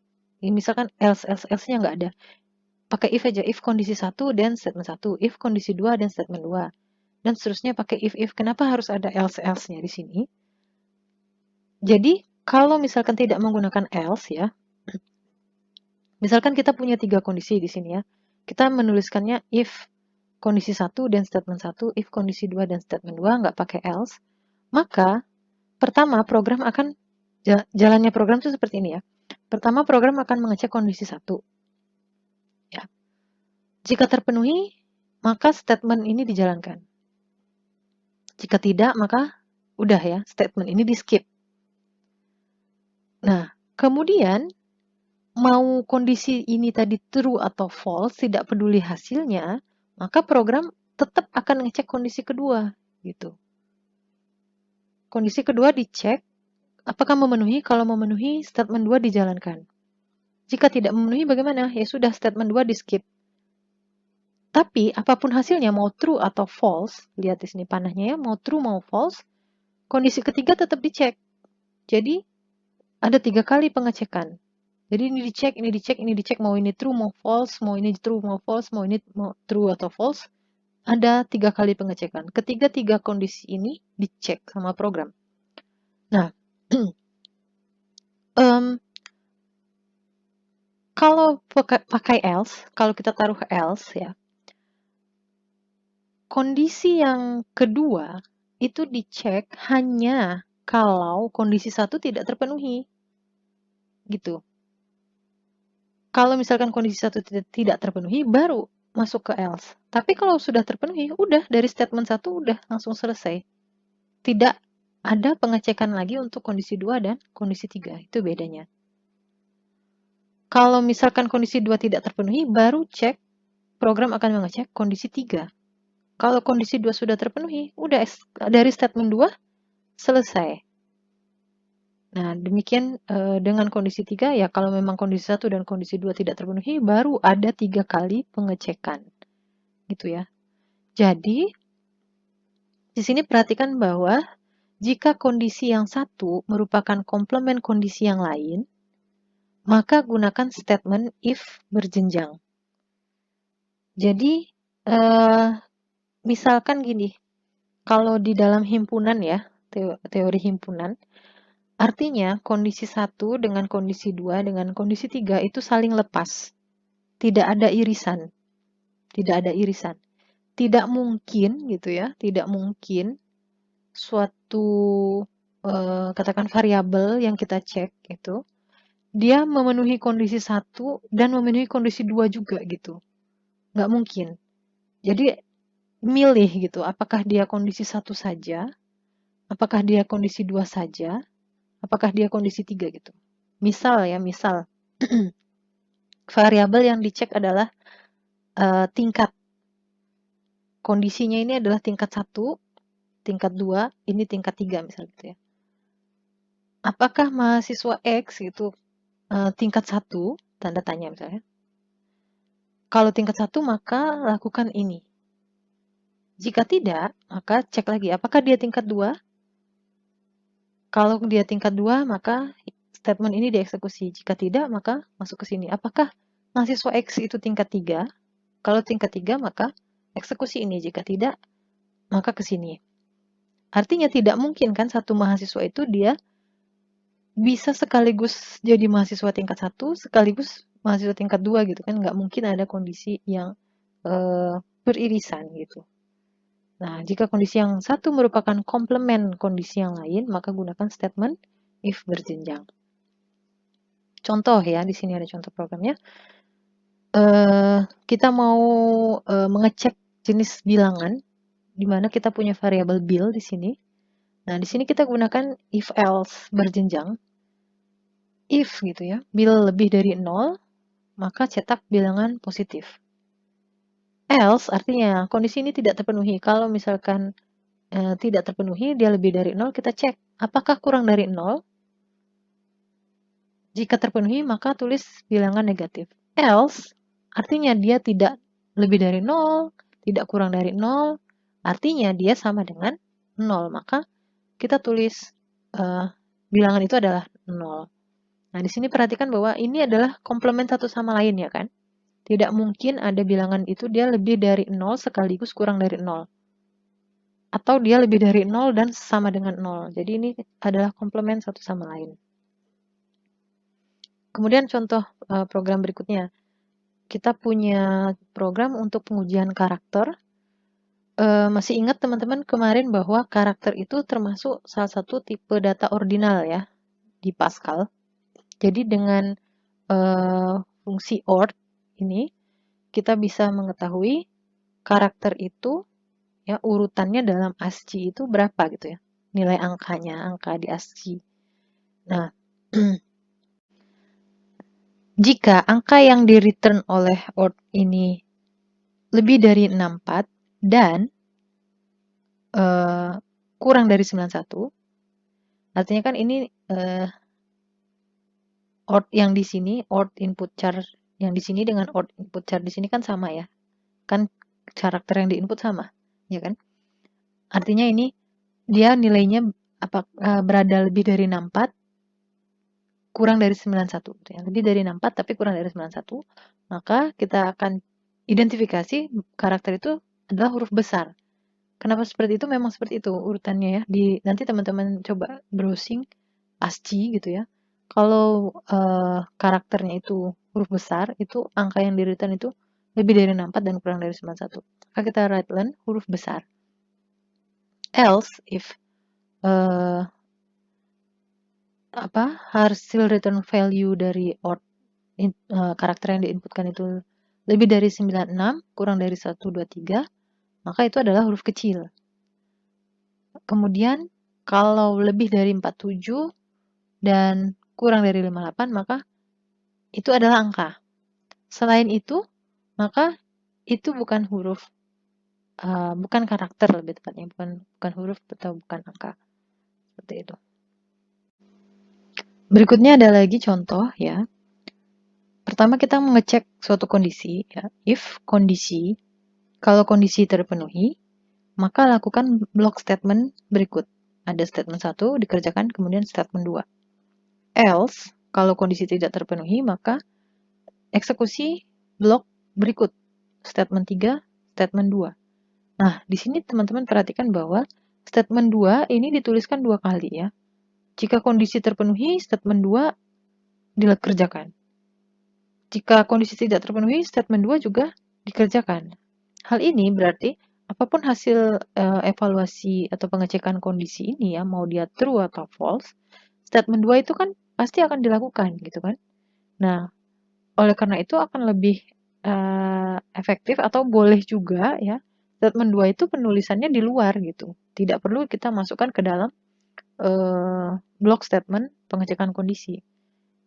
misalkan else-nya nggak ada. Pakai if aja, if kondisi 1 dan statement 1, if kondisi 2 dan statement 2. Dan seterusnya pakai if. Kenapa harus ada else-nya di sini? Jadi, kalau misalkan tidak menggunakan else ya, misalkan kita punya 3 kondisi di sini ya, kita menuliskannya if kondisi 1 dan statement 1, if kondisi 2 dan statement 2, nggak pakai else, maka pertama program akan, jalannya program itu seperti ini ya. Pertama, program akan mengecek kondisi 1. Ya. Jika terpenuhi, maka statement ini dijalankan. Jika tidak, maka udah ya, statement ini di-skip. Nah, kemudian mau kondisi ini tadi true atau false, tidak peduli hasilnya, maka program tetap akan ngecek kondisi kedua, gitu. Kondisi kedua dicek, apakah memenuhi? Kalau memenuhi, statement 2 dijalankan. Jika tidak memenuhi, bagaimana? Ya sudah, statement 2 di-skip. Tapi, apapun hasilnya, mau true atau false, lihat di sini panahnya ya, mau true mau false, kondisi ketiga tetap dicek. Jadi, ada 3 kali pengecekan. Jadi ini dicek, mau ini true, mau false, mau ini true, mau false, mau ini mau true atau false. Ada 3 kali pengecekan. Ketiga-tiga kondisi ini dicek sama program. Nah, kalau pakai else, kalau kita taruh else ya, kondisi yang kedua itu dicek hanya kalau kondisi 1 tidak terpenuhi. Gitu. Kalau misalkan kondisi 1 tidak terpenuhi, baru masuk ke else. Tapi kalau sudah terpenuhi, udah dari statement 1 udah langsung selesai. Tidak ada pengecekan lagi untuk kondisi 2 dan kondisi 3. Itu bedanya. Kalau misalkan kondisi 2 tidak terpenuhi, baru cek, program akan mengecek kondisi 3. Kalau kondisi 2 sudah terpenuhi, udah dari statement 2 selesai. Nah, demikian dengan kondisi 3, ya kalau memang kondisi 1 dan kondisi 2 tidak terpenuhi, baru ada 3 kali pengecekan. Gitu ya. Jadi, di sini perhatikan bahwa jika kondisi yang satu merupakan komplement kondisi yang lain, maka gunakan statement if berjenjang. Jadi, misalkan gini, kalau di dalam himpunan ya, teori himpunan, artinya kondisi 1 dengan kondisi 2 dengan kondisi 3 itu saling lepas. Tidak ada irisan. Tidak ada irisan. Tidak mungkin gitu ya, tidak mungkin suatu katakan variabel yang kita cek itu dia memenuhi kondisi 1 dan memenuhi kondisi 2 juga gitu. Nggak mungkin. Jadi milih gitu, apakah dia kondisi 1 saja, apakah dia kondisi 2 saja, apakah dia kondisi 3 gitu. Misal ya, misal variabel yang dicek adalah tingkat. Kondisinya ini adalah tingkat 1, tingkat 2, ini tingkat 3 misalnya gitu ya. Apakah mahasiswa X itu tingkat 1, tanda tanya misalnya. Kalau tingkat 1 maka lakukan ini. Jika tidak, maka cek lagi apakah dia tingkat 2. Kalau dia tingkat 2, maka statement ini dieksekusi. Jika tidak, maka masuk ke sini. Apakah mahasiswa X itu tingkat 3? Kalau tingkat 3, maka eksekusi ini. Jika tidak, maka ke sini. Artinya tidak mungkin kan satu mahasiswa itu dia bisa sekaligus jadi mahasiswa tingkat 1, sekaligus mahasiswa tingkat 2 gitu kan. Nggak mungkin ada kondisi yang beririsan gitu. Nah, jika kondisi yang satu merupakan komplement kondisi yang lain, maka gunakan statement if berjenjang. Contoh ya, di sini ada contoh programnya. Kita mau mengecek jenis bilangan, di mana kita punya variabel bil di sini. Nah, di sini kita gunakan if else berjenjang. If gitu ya, bil lebih dari 0, maka cetak bilangan positif. Else artinya kondisi ini tidak terpenuhi. Kalau misalkan tidak terpenuhi, dia lebih dari 0, kita cek apakah kurang dari 0. Jika terpenuhi, maka tulis bilangan negatif. Else artinya dia tidak lebih dari 0, tidak kurang dari 0, artinya dia sama dengan 0. Maka kita tulis bilangan itu adalah 0. Nah, di sini perhatikan bahwa ini adalah komplement satu sama lain ya kan. Tidak mungkin ada bilangan itu dia lebih dari 0 sekaligus kurang dari 0. Atau dia lebih dari 0 dan sama dengan 0. Jadi ini adalah komplement satu sama lain. Kemudian contoh program berikutnya. Kita punya program untuk pengujian karakter. Masih ingat teman-teman kemarin bahwa karakter itu termasuk salah satu tipe data ordinal ya di Pascal. Jadi dengan fungsi OR ini kita bisa mengetahui karakter itu ya urutannya dalam ASCII itu berapa gitu ya. Nilai angkanya, angka di ASCII. Nah, jika angka yang di-return oleh OR ini lebih dari 64 dan kurang dari 91, artinya kan ini OR yang di sini, OR input char yang di sini dengan OR input char di sini kan sama ya. Kan karakter yang di-input sama, ya kan? Artinya ini dia nilainya berada lebih dari 64, kurang dari 91. Gitu ya. Lebih dari 64 tapi kurang dari 91, maka kita akan identifikasi karakter itu adalah huruf besar. Kenapa seperti itu? Memang seperti itu urutannya ya. Nanti teman-teman coba browsing ASCII gitu ya. Kalau karakternya itu huruf besar, itu angka yang di-return itu lebih dari 64 dan kurang dari 91. Maka kita write len huruf besar. Else, if hasil return value dari karakter yang diinputkan itu lebih dari 96, kurang dari 123, maka itu adalah huruf kecil. Kemudian kalau lebih dari 47 dan kurang dari 58, maka itu adalah angka. Selain itu, maka itu bukan huruf, bukan karakter lebih tepatnya, bukan huruf atau bukan angka. Seperti itu. Berikutnya ada lagi contoh ya. Pertama kita mengecek suatu kondisi ya. If kondisi, kalau kondisi terpenuhi, maka lakukan blok statement berikut. Ada statement 1 dikerjakan, kemudian statement 2. Else, kalau kondisi tidak terpenuhi, maka eksekusi blok berikut. Statement 3, statement 2. Nah, di sini teman-teman perhatikan bahwa statement 2 ini dituliskan 2 kali ya. Jika kondisi terpenuhi, statement 2 dikerjakan. Jika kondisi tidak terpenuhi, statement 2 juga dikerjakan. Hal ini berarti apapun hasil evaluasi atau pengecekan kondisi ini ya, mau dia true atau false, statement 2 itu kan pasti akan dilakukan gitu kan. Nah, oleh karena itu akan lebih efektif atau boleh juga ya, statement 2 itu penulisannya di luar gitu. Tidak perlu kita masukkan ke dalam block statement pengecekan kondisi.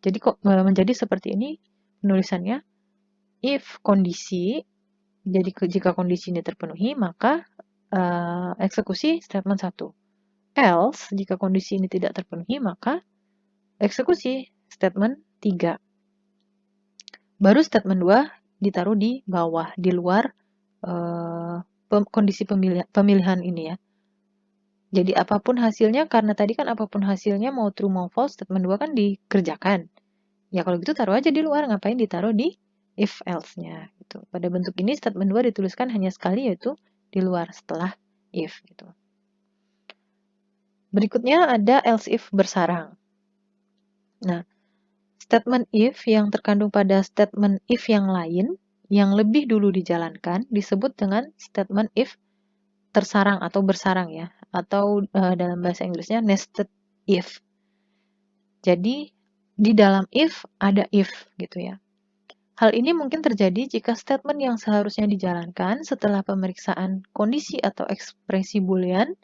Jadi kok menjadi seperti ini penulisannya. If kondisi, jadi jika kondisi ini terpenuhi, maka eksekusi statement 1. Else, jika kondisi ini tidak terpenuhi, maka eksekusi statement 3. Baru statement 2 ditaruh di bawah, di luar kondisi pemilihan ini ya. Jadi apapun hasilnya, karena tadi kan apapun hasilnya mau true mau false, statement 2 kan dikerjakan. Ya kalau gitu taruh aja di luar, ngapain ditaruh di if else-nya gitu. Pada bentuk ini statement 2 dituliskan hanya sekali, yaitu di luar setelah if gitu. Berikutnya ada else if bersarang. Nah, statement if yang terkandung pada statement if yang lain yang lebih dulu dijalankan disebut dengan statement if tersarang atau bersarang ya, atau dalam bahasa Inggrisnya nested if. Jadi di dalam if ada if gitu ya. Hal ini mungkin terjadi jika statement yang seharusnya dijalankan setelah pemeriksaan kondisi atau ekspresi boolean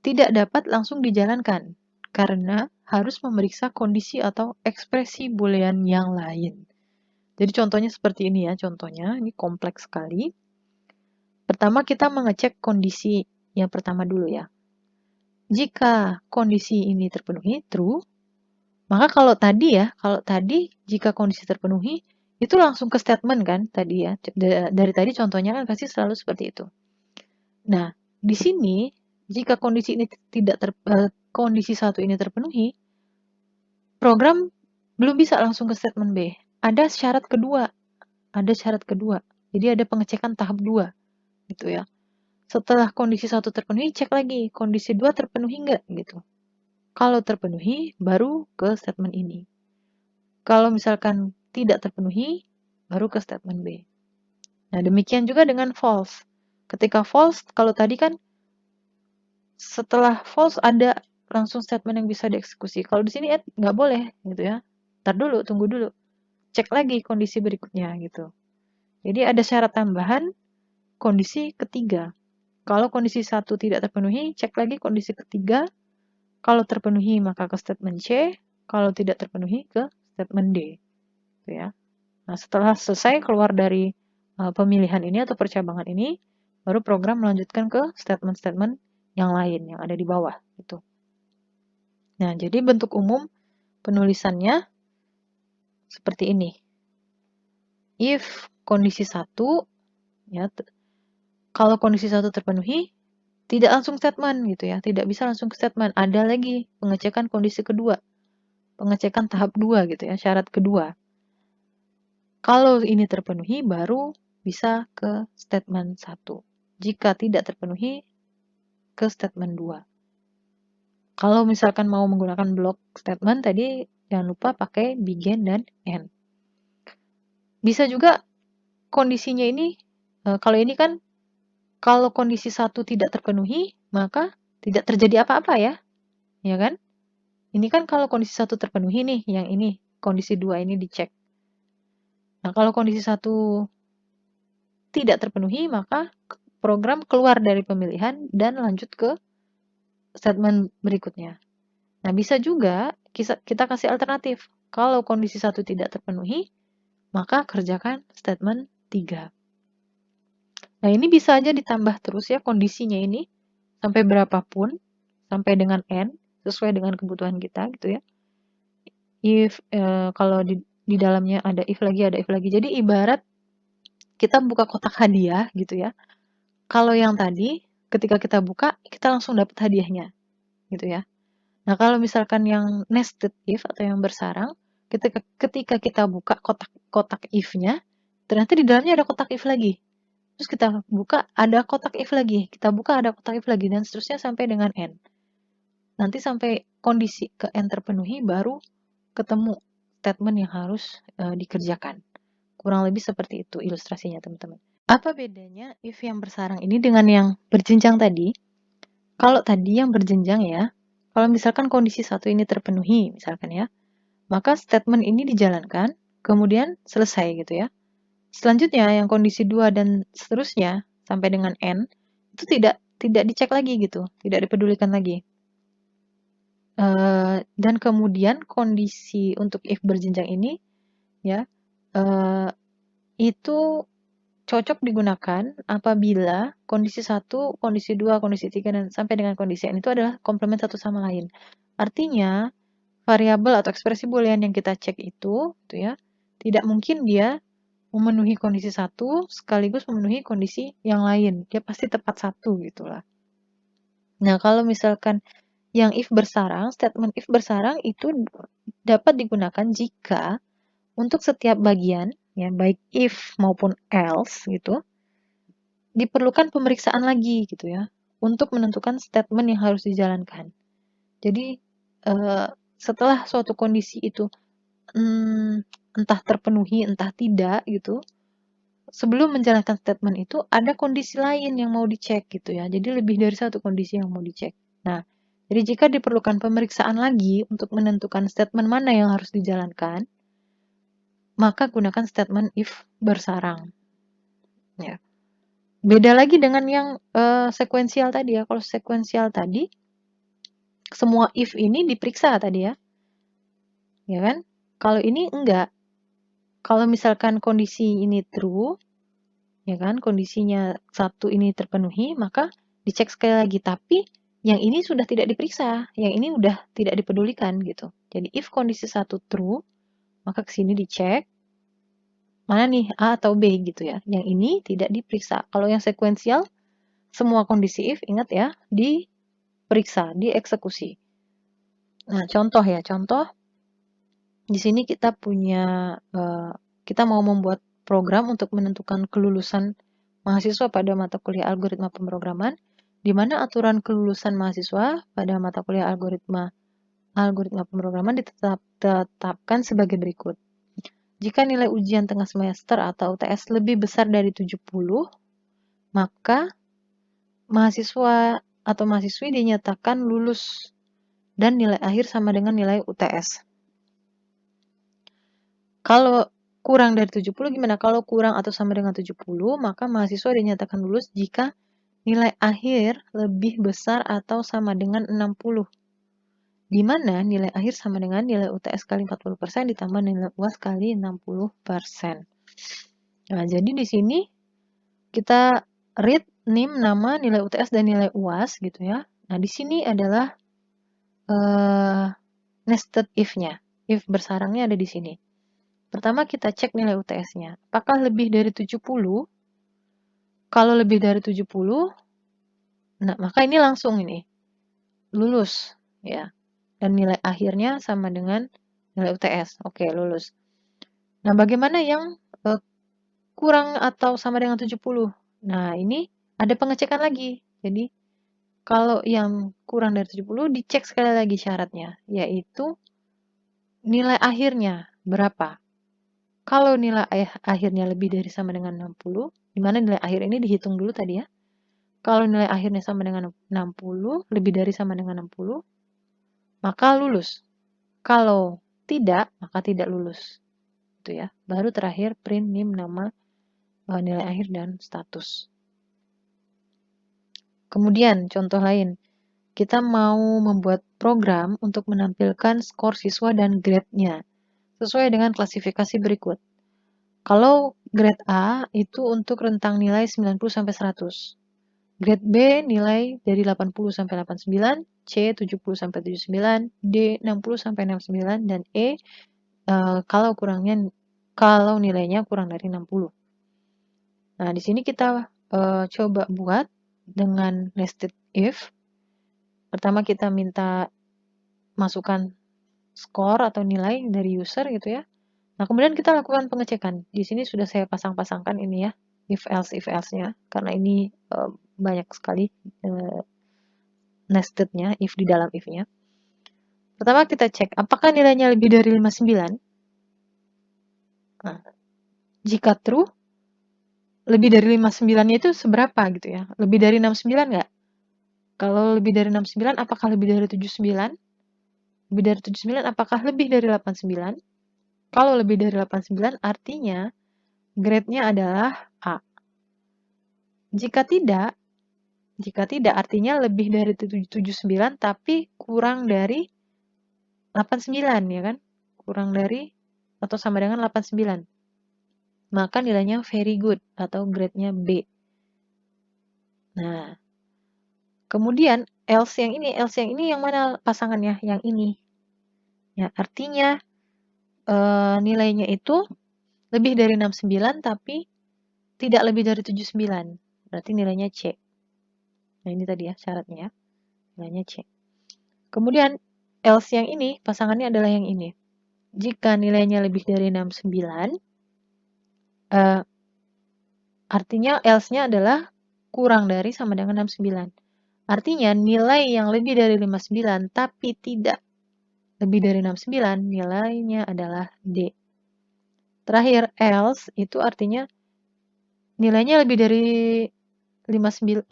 tidak dapat langsung dijalankan karena harus memeriksa kondisi atau ekspresi boolean yang lain. Jadi contohnya seperti ini ya, contohnya ini kompleks sekali. Pertama kita mengecek kondisi yang pertama dulu ya. Jika kondisi ini terpenuhi, true, maka kalau tadi jika kondisi terpenuhi, itu langsung ke statement kan tadi ya. Dari tadi contohnya kan pasti selalu seperti itu. Nah, di sini jika kondisi ini kondisi 1 ini terpenuhi, program belum bisa langsung ke statement B. Ada syarat kedua. Jadi ada pengecekan tahap 2 gitu ya. Setelah kondisi 1 terpenuhi, cek lagi kondisi 2 terpenuhi enggak gitu. Kalau terpenuhi, baru ke statement ini. Kalau misalkan tidak terpenuhi, baru ke statement B. Nah, demikian juga dengan false. Ketika false, kalau tadi kan setelah false ada langsung statement yang bisa dieksekusi. Kalau di sini nggak boleh gitu ya. Ntar dulu, tunggu dulu. Cek lagi kondisi berikutnya gitu. Jadi ada syarat tambahan kondisi ketiga. Kalau kondisi 1 tidak terpenuhi, cek lagi kondisi ketiga. Kalau terpenuhi maka ke statement C, kalau tidak terpenuhi ke statement D. Gitu ya. Nah, setelah selesai keluar dari pemilihan ini atau percabangan ini, baru program melanjutkan ke statement-statement yang lain yang ada di bawah gitu. Nah, jadi bentuk umum penulisannya seperti ini. If kondisi 1 ya, kalau kondisi 1 terpenuhi, tidak langsung statement gitu ya, tidak bisa langsung ke statement. Ada lagi pengecekan kondisi kedua, pengecekan tahap 2 gitu ya, syarat kedua. Kalau ini terpenuhi, baru bisa ke statement 1. Jika tidak terpenuhi, ke statement 2. Kalau misalkan mau menggunakan block statement, tadi jangan lupa pakai begin dan end. Bisa juga kondisinya ini, kalau ini kan, kalau kondisi 1 tidak terpenuhi, maka tidak terjadi apa-apa ya. Ya kan? Ini kan kalau kondisi 1 terpenuhi nih, yang ini, kondisi 2 ini dicek. Nah, kalau kondisi 1 tidak terpenuhi, maka program keluar dari pemilihan dan lanjut ke statement berikutnya. Nah, bisa juga kita kasih alternatif. Kalau kondisi 1 tidak terpenuhi, maka kerjakan statement 3. Nah, ini bisa aja ditambah terus ya kondisinya ini, sampai berapapun, sampai dengan n, sesuai dengan kebutuhan kita gitu ya. If, kalau di dalamnya ada if lagi, ada if lagi. Jadi ibarat kita buka kotak hadiah gitu ya. Kalau yang tadi, ketika kita buka, kita langsung dapat hadiahnya gitu ya. Nah, kalau misalkan yang nested if atau yang bersarang, ketika kita buka kotak if-nya, ternyata di dalamnya ada kotak if lagi. Terus kita buka, ada kotak if lagi. Kita buka, ada kotak if lagi, dan seterusnya sampai dengan n. Nanti sampai kondisi ke n terpenuhi, baru ketemu statement yang harus dikerjakan. Kurang lebih seperti itu ilustrasinya, teman-teman. Apa bedanya if yang bersarang ini dengan yang berjenjang tadi? Kalau tadi yang berjenjang ya, kalau misalkan kondisi 1 ini terpenuhi, misalkan ya, maka statement ini dijalankan, kemudian selesai gitu ya. Selanjutnya, yang kondisi 2 dan seterusnya, sampai dengan n, itu tidak dicek lagi gitu, tidak dipedulikan lagi. Dan kemudian kondisi untuk if berjenjang ini, ya, itu cocok digunakan apabila kondisi 1, kondisi 2, kondisi 3, dan sampai dengan kondisi n itu adalah komplement satu sama lain. Artinya, variabel atau ekspresi boolean yang kita cek itu ya, tidak mungkin dia memenuhi kondisi 1 sekaligus memenuhi kondisi yang lain. Dia pasti tepat satu gitulah. Nah, kalau misalkan yang if bersarang, statement if bersarang itu dapat digunakan jika untuk setiap bagian, ya baik if maupun else gitu, diperlukan pemeriksaan lagi gitu ya, untuk menentukan statement yang harus dijalankan. Jadi setelah suatu kondisi itu entah terpenuhi, entah tidak gitu, sebelum menjalankan statement itu ada kondisi lain yang mau dicek gitu ya. Jadi lebih dari satu kondisi yang mau dicek. Nah, jadi jika diperlukan pemeriksaan lagi untuk menentukan statement mana yang harus dijalankan, maka gunakan statement if bersarang. Ya. Beda lagi dengan yang sekuensial tadi ya. Kalau sekuensial tadi, semua if ini diperiksa tadi ya. Ya kan? Kalau ini enggak. Kalau misalkan kondisi ini true, ya kan, kondisinya 1 ini terpenuhi, maka dicek sekali lagi. Tapi yang ini sudah tidak diperiksa. Yang ini udah tidak dipedulikan gitu. Jadi if kondisi 1 true, maka kesini dicek. Mana nih A atau B gitu ya. Yang ini tidak diperiksa. Kalau yang sekuensial, semua kondisi if, ingat ya, diperiksa, dieksekusi. Nah, contoh ya, contoh. Di sini kita punya, kita mau membuat program untuk menentukan kelulusan mahasiswa pada mata kuliah algoritma pemrograman, di mana aturan kelulusan mahasiswa pada mata kuliah algoritma pemrograman ditetapkan sebagai berikut. Jika nilai ujian tengah semester atau UTS lebih besar dari 70, maka mahasiswa atau mahasiswi dinyatakan lulus dan nilai akhir sama dengan nilai UTS. Kalau kurang dari 70 gimana? Kalau kurang atau sama dengan 70, maka mahasiswa dinyatakan lulus jika nilai akhir lebih besar atau sama dengan 60. Di mana nilai akhir sama dengan nilai UTS kali 40% ditambah nilai UAS kali 60%. Nah, jadi di sini kita read NIM, nama, nilai UTS, dan nilai UAS gitu ya. Nah, di sini adalah nested if-nya. If bersarangnya ada di sini. Pertama kita cek nilai UTS-nya. Apakah lebih dari 70? Kalau lebih dari 70, nah maka ini langsung ini lulus ya. Dan nilai akhirnya sama dengan nilai UTS. Oke, lulus. Nah, bagaimana yang kurang atau sama dengan 70? Nah, ini ada pengecekan lagi. Jadi, kalau yang kurang dari 70 dicek sekali lagi syaratnya, yaitu nilai akhirnya berapa. Kalau nilai akhirnya lebih dari sama dengan 60, di mana nilai akhir ini dihitung dulu tadi ya. Kalau nilai akhirnya sama dengan 60, lebih dari sama dengan 60, maka lulus. Kalau tidak, maka tidak lulus. Itu ya. Baru terakhir print NIM, nama, nilai akhir, dan status. Kemudian contoh lain, kita mau membuat program untuk menampilkan skor siswa dan grade-nya sesuai dengan klasifikasi berikut. Kalau grade A itu untuk rentang nilai 90-100. Grade B nilai dari 80-89, C 70-79, D 60-69, dan E kalau nilainya kurang dari 60. Nah, di sini kita coba buat dengan nested if. Pertama kita minta masukkan skor atau nilai dari user gitu ya. Nah, kemudian kita lakukan pengecekan. Di sini sudah saya pasang-pasangkan ini ya, if else-nya, karena ini banyak sekali nested-nya, if di dalam if-nya. Pertama kita cek, apakah nilainya lebih dari 59? Nah, jika true, lebih dari 59-nya itu seberapa gitu ya? Lebih dari 69 nggak? Kalau lebih dari 69, apakah lebih dari 79? Lebih dari 79, apakah lebih dari 89? Kalau lebih dari 89, artinya grade-nya adalah A. Jika tidak artinya lebih dari 79 tapi kurang dari 89 ya kan? Kurang dari atau sama dengan 89. Maka nilainya very good atau grade-nya B. Nah, kemudian else yang ini yang mana pasangannya? Yang ini. Ya, artinya nilainya itu lebih dari 69 tapi tidak lebih dari 79. Berarti nilainya C. Nah, ini tadi ya syaratnya ya. Nilainya C. Kemudian else yang ini pasangannya adalah yang ini. Jika nilainya lebih dari 69, artinya else-nya adalah kurang dari sama dengan 69. Artinya nilai yang lebih dari 59 tapi tidak lebih dari 69, nilainya adalah D. Terakhir, else itu artinya nilainya lebih dari 59,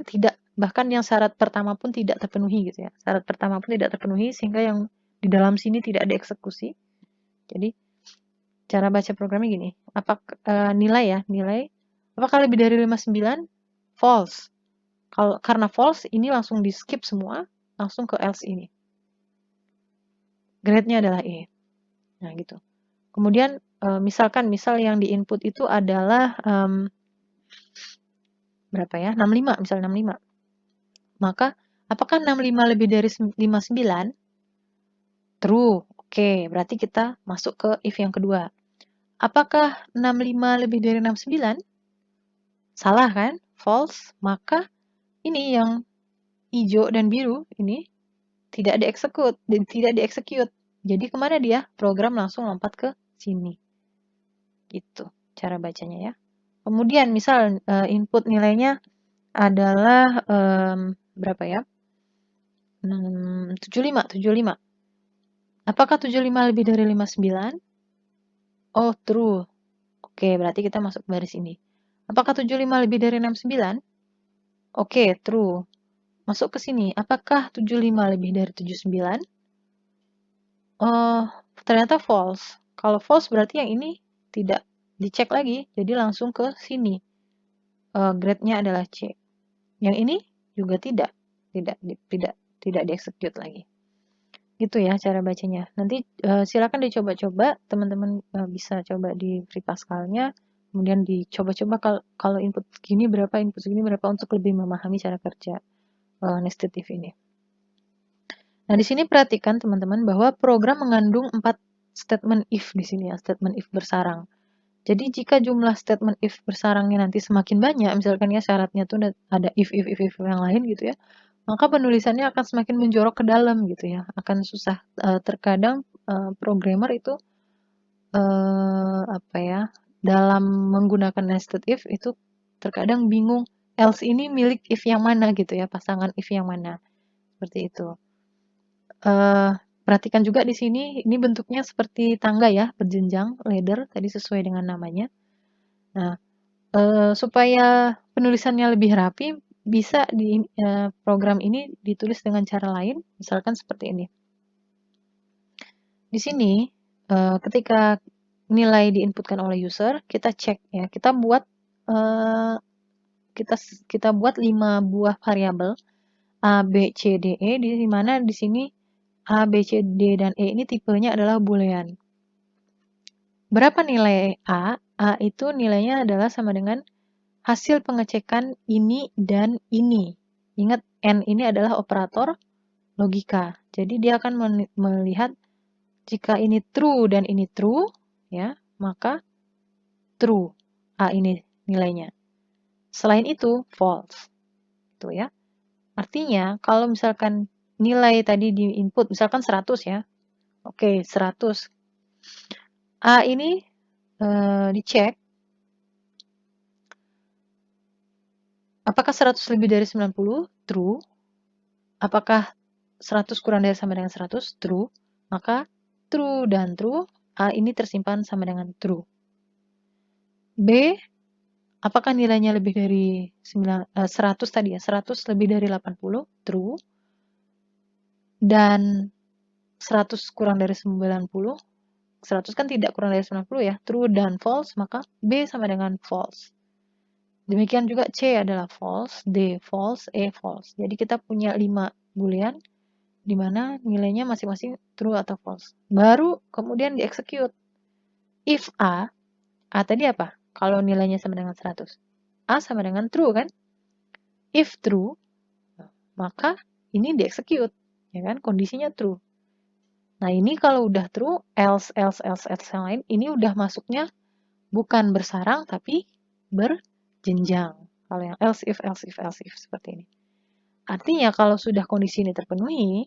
tidak bahkan yang syarat pertama pun tidak terpenuhi gitu ya. Syarat pertama pun tidak terpenuhi sehingga yang di dalam sini tidak ada eksekusi. Jadi cara baca programnya gini, nilai apakah lebih dari 59? False. Karena false, ini langsung di skip semua, langsung ke else ini. Grade-nya adalah E. Nah, gitu. Kemudian, misal yang di input itu adalah, berapa ya, 65, misal 65. Maka, apakah 65 lebih dari 59? True. Oke, berarti kita masuk ke if yang kedua. Apakah 65 lebih dari 69? Salah kan? False. Maka, ini yang hijau dan biru ini tidak di-execute. Jadi kemana dia? Program langsung lompat ke sini. Gitu cara bacanya ya. Kemudian misal input nilainya adalah berapa ya? 75. Apakah 75 lebih dari 59? Oh, true. Oke, berarti kita masuk baris ini. Apakah 75 lebih dari 69? Oke, true. Masuk ke sini. Apakah 75 lebih dari 79? Oh, ternyata false. Kalau false berarti yang ini tidak dicek lagi, jadi langsung ke sini. Grade-nya adalah C. Yang ini juga tidak dieksekut lagi. Gitu ya cara bacanya. Nanti silakan dicoba-coba, teman-teman bisa coba di Free Pascal-nya, kemudian dicoba-coba kalau input segini berapa, input segini berapa untuk lebih memahami cara kerja nested if ini. Nah, di sini perhatikan teman-teman bahwa program mengandung 4 statement if di sini ya, statement if bersarang. Jadi jika jumlah statement if bersarangnya nanti semakin banyak, misalkan ya syaratnya tuh ada if yang lain gitu ya, maka penulisannya akan semakin menjorok ke dalam gitu ya, akan susah. Terkadang programmer itu dalam menggunakan nested if itu terkadang bingung else ini milik if yang mana gitu ya, pasangan if yang mana, seperti itu. Perhatikan juga di sini, ini bentuknya seperti tangga ya, berjenjang, ladder, tadi sesuai dengan namanya. Nah, supaya penulisannya lebih rapi, bisa di program ini ditulis dengan cara lain, misalkan seperti ini. Di sini, ketika nilai diinputkan oleh user, kita cek ya, kita buat 5 buah variabel A, B, C, D, E, di mana di sini A, B, C, D, dan E ini tipenya adalah boolean. Berapa nilai A? A itu nilainya adalah sama dengan hasil pengecekan ini dan ini. Ingat, N ini adalah operator logika. Jadi dia akan melihat jika ini true dan ini true, ya, maka true A ini nilainya. Selain itu, false. Itu ya. Artinya, kalau misalkan nilai tadi di input, misalkan 100 ya. Oke, 100. A ini dicek. Apakah 100 lebih dari 90? True. Apakah 100 kurang dari sama dengan 100? True. Maka true dan true, A ini tersimpan sama dengan true. B, apakah nilainya lebih dari 100 tadi ya? 100 lebih dari 80? True. Dan 100 kurang dari 90? 100 kan tidak kurang dari 90 ya? True dan false, maka B sama dengan false. Demikian juga C adalah false, D false, E false. Jadi kita punya 5 boolean di mana nilainya masing-masing true atau false. Baru kemudian dieksekut. If A tadi apa? Kalau nilainya sama dengan 100. A sama dengan true kan? If true, maka ini dieksekut, ya kan? Kondisinya true. Nah, ini kalau udah true, else yang lain, ini udah masuknya bukan bersarang tapi berjenjang. Kalau yang else if seperti ini. Artinya kalau sudah kondisi ini terpenuhi,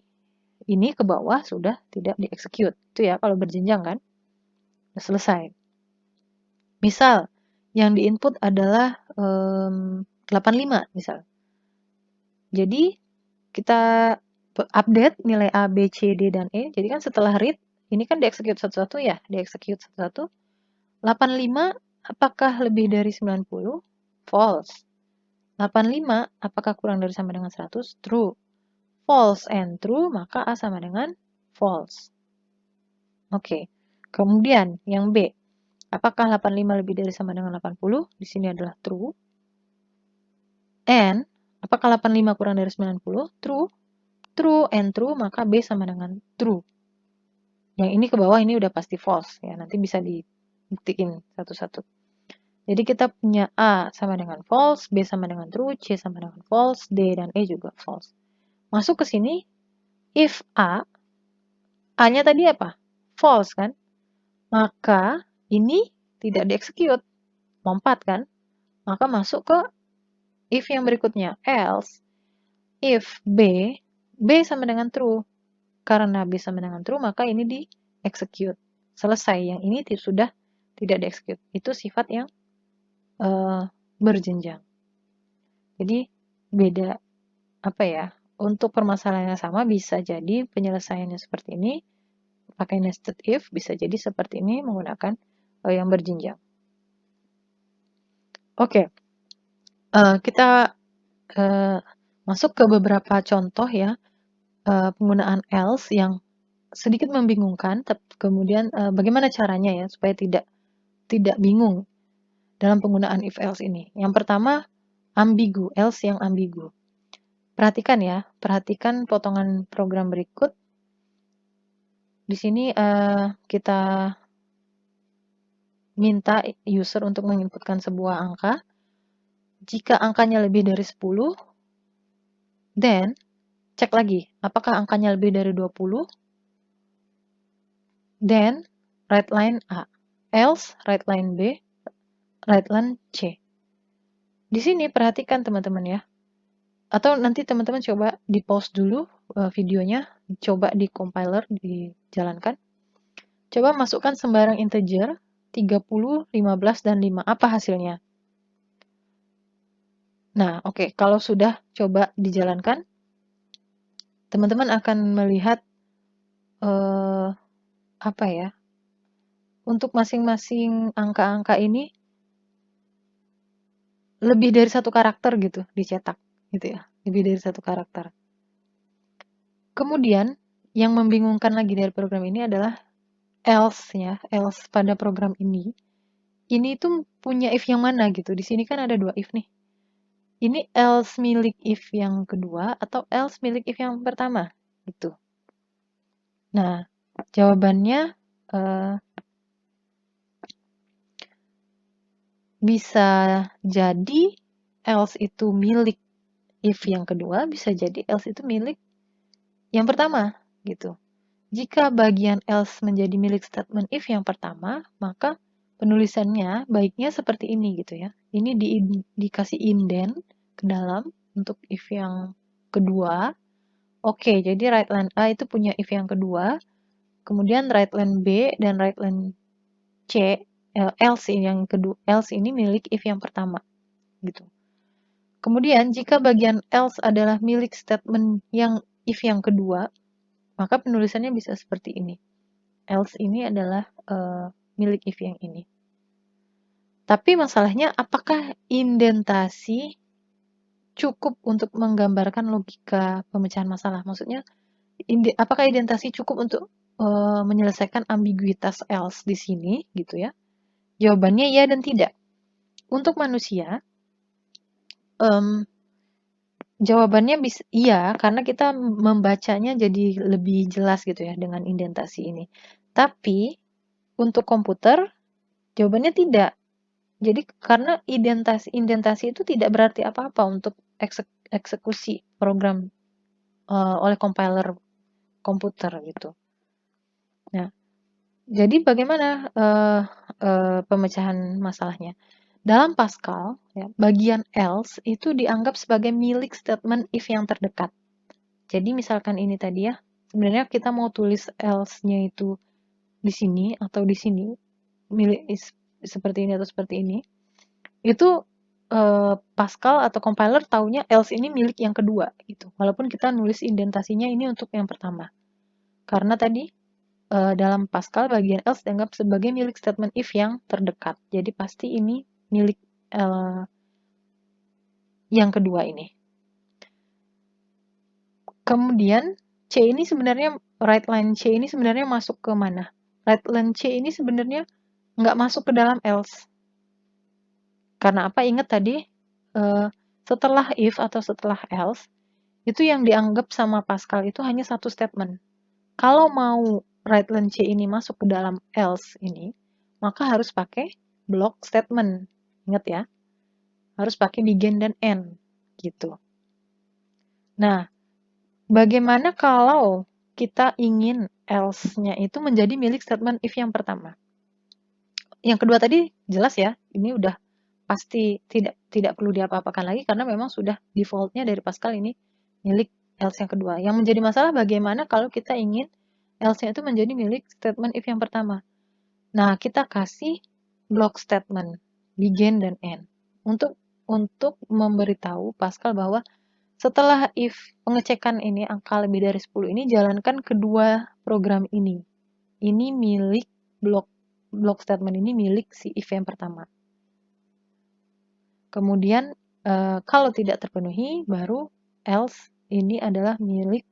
ini ke bawah sudah tidak dieksekut. Itu ya kalau berjenjang kan. Sudah selesai. Misal yang diinput adalah 85 misal. Jadi kita update nilai A, B, C, D, dan E. Jadi kan setelah read, ini kan dieksekut satu-satu ya. Dieksekut satu-satu. 85 apakah lebih dari 90? False. 85 apakah kurang dari sama dengan 100? True. False and true, maka A sama dengan false. Oke. Kemudian yang B. Apakah 85 lebih dari sama dengan 80? Di sini adalah true. And apakah 85 kurang dari 90? True. True and true, maka B sama dengan true. Yang ini ke bawah ini udah pasti false ya. Nanti bisa dibuktikan satu-satu. Jadi kita punya A sama dengan false, B sama dengan true, C sama dengan false, D dan E juga false. Masuk ke sini, if A-nya tadi apa? False kan? Maka ini tidak dieksekut, lompat kan? Maka masuk ke if yang berikutnya, else, if B sama dengan true. Karena B sama dengan true, maka ini di-execute. Selesai, yang ini sudah tidak di-execute. Itu sifat yang berjenjang. Jadi, beda, untuk permasalahan yang sama bisa jadi penyelesaiannya seperti ini, pakai nested if, bisa jadi seperti ini menggunakan yang berjenjang. Oke, kita masuk ke beberapa contoh ya, penggunaan else yang sedikit membingungkan, kemudian bagaimana caranya ya supaya tidak bingung dalam penggunaan if else ini. Yang pertama, ambigu, else yang ambigu. Perhatikan ya, perhatikan potongan program berikut. Di sini kita minta user untuk menginputkan sebuah angka. Jika angkanya lebih dari 10, then cek lagi apakah angkanya lebih dari 20, then write line A, else write line B, write line C. Di sini perhatikan teman-teman ya. Atau nanti teman-teman coba di pause dulu videonya, coba di compiler dijalankan. Coba masukkan sembarang integer 30, 15, dan 5. Apa hasilnya? Nah, oke. Kalau sudah coba dijalankan, teman-teman akan melihat apa ya? Untuk masing-masing angka-angka ini lebih dari satu karakter gitu dicetak, gitu ya. Lebih dari satu karakter. Kemudian, yang membingungkan lagi dari program ini adalah else ya, else pada program ini tuh punya if yang mana gitu. Di sini kan ada dua if nih. Ini else milik if yang kedua atau else milik if yang pertama gitu. Nah, jawabannya bisa jadi else itu milik if yang kedua, bisa jadi else itu milik yang pertama gitu. Jika bagian else menjadi milik statement if yang pertama, maka penulisannya baiknya seperti ini gitu ya. Ini dikasih indent ke dalam untuk if yang kedua. Oke, jadi right line A itu punya if yang kedua. Kemudian right line B dan right line C, else yang kedua, else ini milik if yang pertama gitu. Kemudian jika bagian else adalah milik statement yang if yang kedua, maka penulisannya bisa seperti ini. Else ini adalah milik if yang ini. Tapi masalahnya apakah indentasi cukup untuk menggambarkan logika pemecahan masalah? Maksudnya apakah indentasi cukup untuk menyelesaikan ambiguitas else di sini gitu ya? Jawabannya ya dan tidak. Untuk manusia jawabannya bisa iya, karena kita membacanya jadi lebih jelas gitu ya dengan indentasi ini. Tapi untuk komputer jawabannya tidak. Jadi karena indentasi itu tidak berarti apa-apa untuk eksekusi program oleh compiler komputer gitu. Nah, jadi bagaimana pemecahan masalahnya? Dalam Pascal, ya, bagian else itu dianggap sebagai milik statement if yang terdekat. Jadi misalkan ini tadi ya, sebenarnya kita mau tulis else-nya itu di sini atau di sini, milik seperti ini atau seperti ini. Itu Pascal atau compiler taunya else ini milik yang kedua gitu. Walaupun kita nulis indentasinya ini untuk yang pertama. Karena tadi dalam Pascal bagian else dianggap sebagai milik statement if yang terdekat. Jadi pasti ini milik yang kedua ini. Kemudian C ini sebenarnya right line C ini sebenarnya masuk ke mana? Right line C ini sebenarnya nggak masuk ke dalam else. Karena apa? Ingat tadi setelah if atau setelah else itu yang dianggap sama Pascal itu hanya satu statement. Kalau mau right line C ini masuk ke dalam else ini, maka harus pakai block statement. Ingat ya, harus pakai begin dan end gitu. Nah, bagaimana kalau kita ingin else-nya itu menjadi milik statement if yang pertama? Yang kedua tadi jelas ya, ini udah pasti tidak perlu diapa-apakan lagi karena memang sudah default-nya dari Pascal ini milik else yang kedua. Yang menjadi masalah bagaimana kalau kita ingin else-nya itu menjadi milik statement if yang pertama. Nah, kita kasih block statement begin dan end untuk memberitahu Pascal bahwa setelah if pengecekan ini angka lebih dari 10 ini jalankan kedua program ini. Ini milik block statement ini milik si if yang pertama. Kemudian kalau tidak terpenuhi baru else ini adalah milik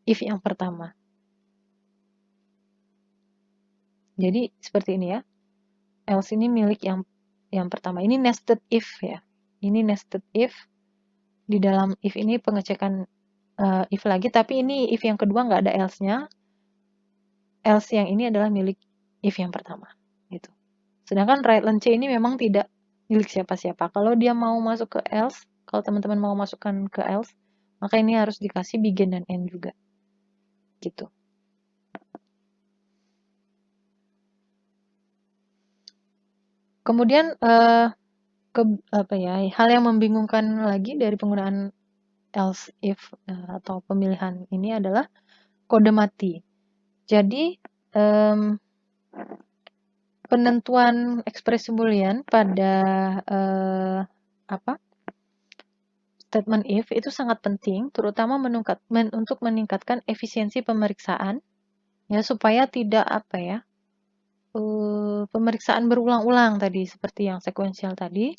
if yang pertama. Jadi seperti ini ya. Else ini milik yang pertama. Ini nested if ya. Ini nested if. Di dalam if ini pengecekan if lagi, tapi ini if yang kedua nggak ada else-nya. Else yang ini adalah milik if yang pertama. Gitu. Sedangkan right len C ini memang tidak milik siapa-siapa. Kalau dia mau masuk ke else, kalau teman-teman mau masukkan ke else, maka ini harus dikasih begin dan end juga. Gitu. Kemudian hal yang membingungkan lagi dari penggunaan else if atau pemilihan ini adalah kode mati. Jadi penentuan ekspresi boolean pada statement if itu sangat penting, terutama untuk meningkatkan efisiensi pemeriksaan, ya supaya tidak pemeriksaan berulang-ulang tadi seperti yang sekuensial tadi,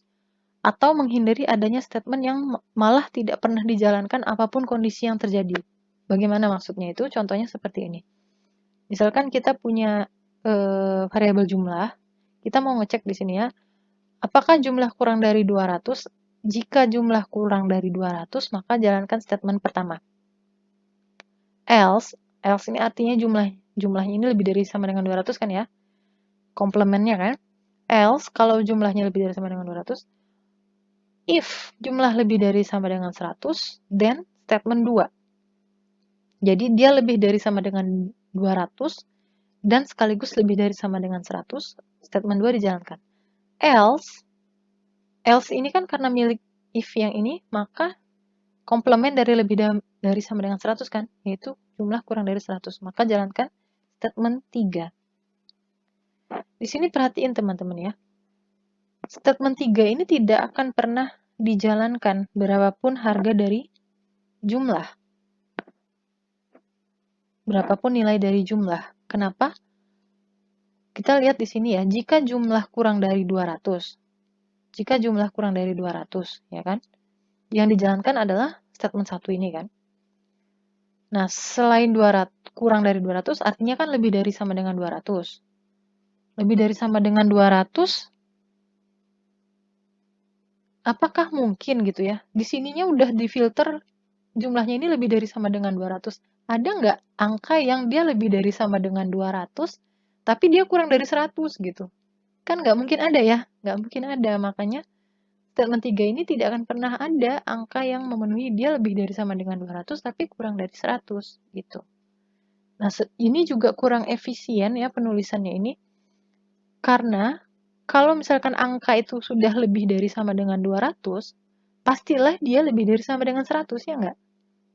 atau menghindari adanya statement yang malah tidak pernah dijalankan apapun kondisi yang terjadi. Bagaimana maksudnya itu? Contohnya seperti ini. Misalkan kita punya variabel jumlah, kita mau ngecek di sini ya, apakah jumlah kurang dari 200? Jika jumlah kurang dari 200, maka jalankan statement pertama. Else ini artinya jumlahnya ini lebih dari sama dengan 200 kan ya? Komplementnya kan? Else, kalau jumlahnya lebih dari sama dengan 200, if jumlah lebih dari sama dengan 100, then statement 2. Jadi dia lebih dari sama dengan 200, dan sekaligus lebih dari sama dengan 100, statement 2 dijalankan. Else ini kan karena milik if yang ini, maka komplement dari lebih dari sama dengan 100 kan, yaitu jumlah kurang dari 100. Maka jalankan statement 3. Di sini perhatiin teman-teman ya. Statement 3 ini tidak akan pernah dijalankan berapapun harga dari jumlah. Berapapun nilai dari jumlah. Kenapa? Kita lihat di sini ya, jika jumlah kurang dari 200. Jika jumlah kurang dari 200, ya kan? Yang dijalankan adalah statement 1 ini kan. Nah, selain kurang dari 200, artinya kan lebih dari sama dengan 200. Lebih dari sama dengan 200, apakah mungkin gitu ya? Di sininya udah difilter jumlahnya ini lebih dari sama dengan 200. Ada nggak angka yang dia lebih dari sama dengan 200, tapi dia kurang dari 100 gitu? Kan nggak mungkin ada ya? Nggak mungkin ada, makanya statement 3 ini tidak akan pernah ada angka yang memenuhi dia lebih dari sama dengan 200, tapi kurang dari 100 gitu. Nah, ini juga kurang efisien ya penulisannya ini, karena kalau misalkan angka itu sudah lebih dari sama dengan 200, pastilah dia lebih dari sama dengan 100, ya nggak?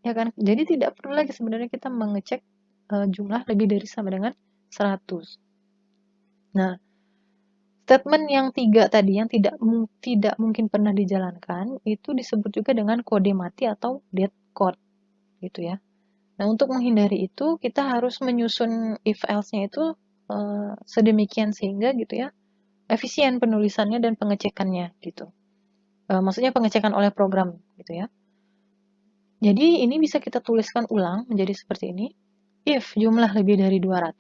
Ya kan? Jadi tidak perlu lagi sebenarnya kita mengecek jumlah lebih dari sama dengan 100. Nah, statement yang 3 tadi yang tidak mungkin pernah dijalankan, itu disebut juga dengan kode mati atau dead code, gitu ya. Nah, untuk menghindari itu, kita harus menyusun if else-nya itu sedemikian sehingga gitu ya, efisien penulisannya dan pengecekannya gitu. Maksudnya pengecekan oleh program gitu ya. Jadi ini bisa kita tuliskan ulang menjadi seperti ini. If jumlah lebih dari 200,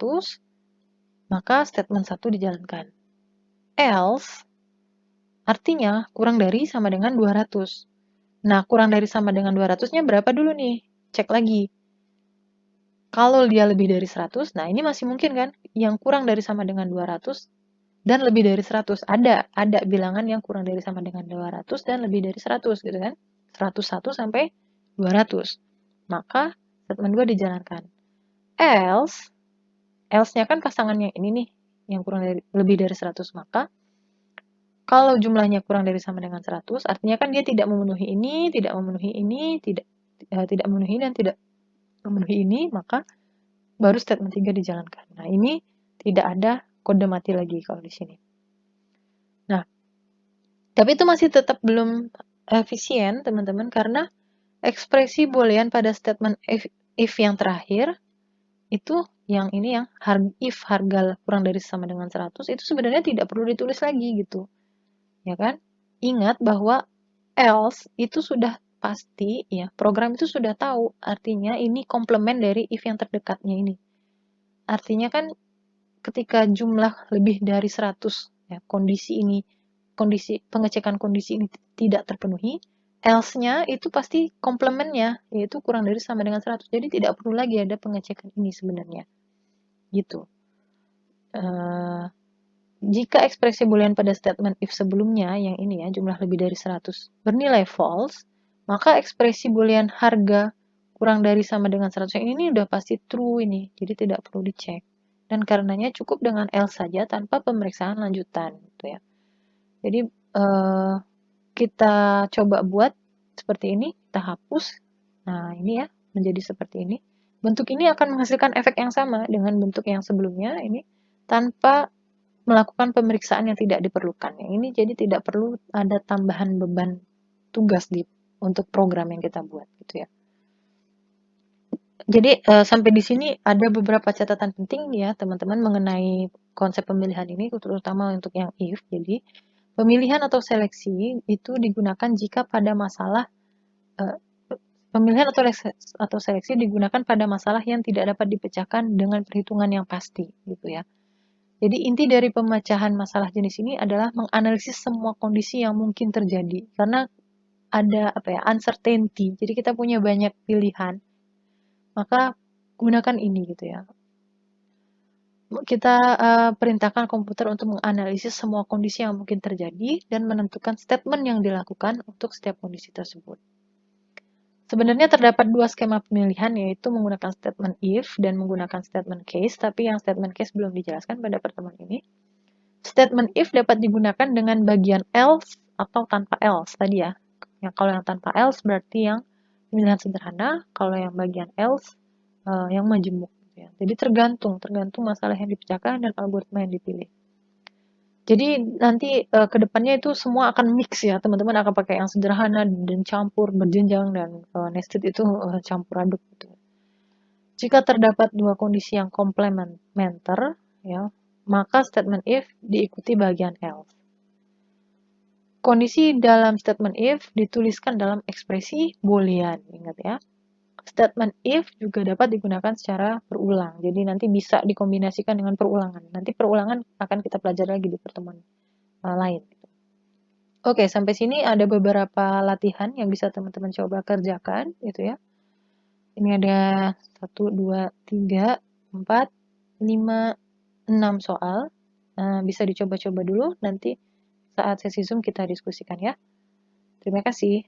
maka statement 1 dijalankan. Else artinya kurang dari sama dengan 200. Nah, kurang dari sama dengan 200-nya berapa dulu nih? Cek lagi. Kalau dia lebih dari 100, nah ini masih mungkin kan? Yang kurang dari sama dengan 200 dan lebih dari 100. Ada bilangan yang kurang dari sama dengan 200 dan lebih dari 100 gitu kan. 101 sampai 200. Maka statement 2 dijalankan. Else-nya kan pasangan yang ini nih, yang lebih dari 100. Maka kalau jumlahnya kurang dari sama dengan 100, artinya kan dia tidak memenuhi ini, tidak memenuhi ini, tidak memenuhi dan tidak memenuhi ini, maka baru statement 3 dijalankan. Nah, ini tidak ada kode mati lagi kalau di sini. Nah, tapi itu masih tetap belum efisien, teman-teman, karena ekspresi boolean pada statement if yang terakhir, itu yang ini yang if harga kurang dari sama dengan 100, itu sebenarnya tidak perlu ditulis lagi gitu. Ya kan? Ingat bahwa else itu sudah pasti, ya, program itu sudah tahu, artinya ini komplement dari if yang terdekatnya ini. Artinya kan ketika jumlah lebih dari 100, ya, kondisi pengecekan kondisi ini tidak terpenuhi, else-nya itu pasti komplementnya, yaitu kurang dari sama dengan 100. Jadi tidak perlu lagi ada pengecekan ini sebenarnya. Gitu. Jika ekspresi boolean pada statement if sebelumnya, yang ini ya, jumlah lebih dari 100, bernilai false, maka ekspresi boolean harga kurang dari sama dengan 100 yang ini udah pasti true ini, jadi tidak perlu dicek. Dan karenanya cukup dengan else saja tanpa pemeriksaan lanjutan, gitu ya. Jadi kita coba buat seperti ini, kita hapus. Nah, ini ya, menjadi seperti ini. Bentuk ini akan menghasilkan efek yang sama dengan bentuk yang sebelumnya ini, tanpa melakukan pemeriksaan yang tidak diperlukan. Yang ini jadi tidak perlu ada tambahan beban tugas untuk program yang kita buat, gitu ya. Jadi sampai di sini ada beberapa catatan penting ya teman-teman mengenai konsep pemilihan ini, terutama untuk yang if. Jadi pemilihan atau seleksi itu digunakan jika pada masalah pemilihan atau seleksi digunakan pada masalah yang tidak dapat dipecahkan dengan perhitungan yang pasti, gitu ya. Jadi inti dari pemecahan masalah jenis ini adalah menganalisis semua kondisi yang mungkin terjadi, karena ada uncertainty. Jadi kita punya banyak pilihan, maka gunakan ini, gitu ya. Kita perintahkan komputer untuk menganalisis semua kondisi yang mungkin terjadi dan menentukan statement yang dilakukan untuk setiap kondisi tersebut. Sebenarnya terdapat dua skema pemilihan, yaitu menggunakan statement if dan menggunakan statement case, tapi yang statement case belum dijelaskan pada pertemuan ini. Statement if dapat digunakan dengan bagian else atau tanpa else tadi ya. Kalau yang tanpa else berarti yang pemilihan sederhana, kalau yang bagian else yang majemuk. Ya. Jadi tergantung masalah yang dipecahkan dan algoritma yang dipilih. Jadi nanti ke depannya itu semua akan mix ya, teman-teman akan pakai yang sederhana dan campur, berjenjang, dan nested itu campur aduk. Gitu. Jika terdapat dua kondisi yang komplementer, ya, maka statement if diikuti bagian else. Kondisi dalam statement if dituliskan dalam ekspresi boolean, ingat ya. Statement if juga dapat digunakan secara berulang, jadi nanti bisa dikombinasikan dengan perulangan. Nanti perulangan akan kita pelajari lagi di pertemuan lain. Oke, sampai sini ada beberapa latihan yang bisa teman-teman coba kerjakan, gitu ya. Ini ada 1, 2, 3, 4, 5, 6 soal. Bisa dicoba-coba dulu, nanti saat sesi Zoom kita diskusikan ya. Terima kasih.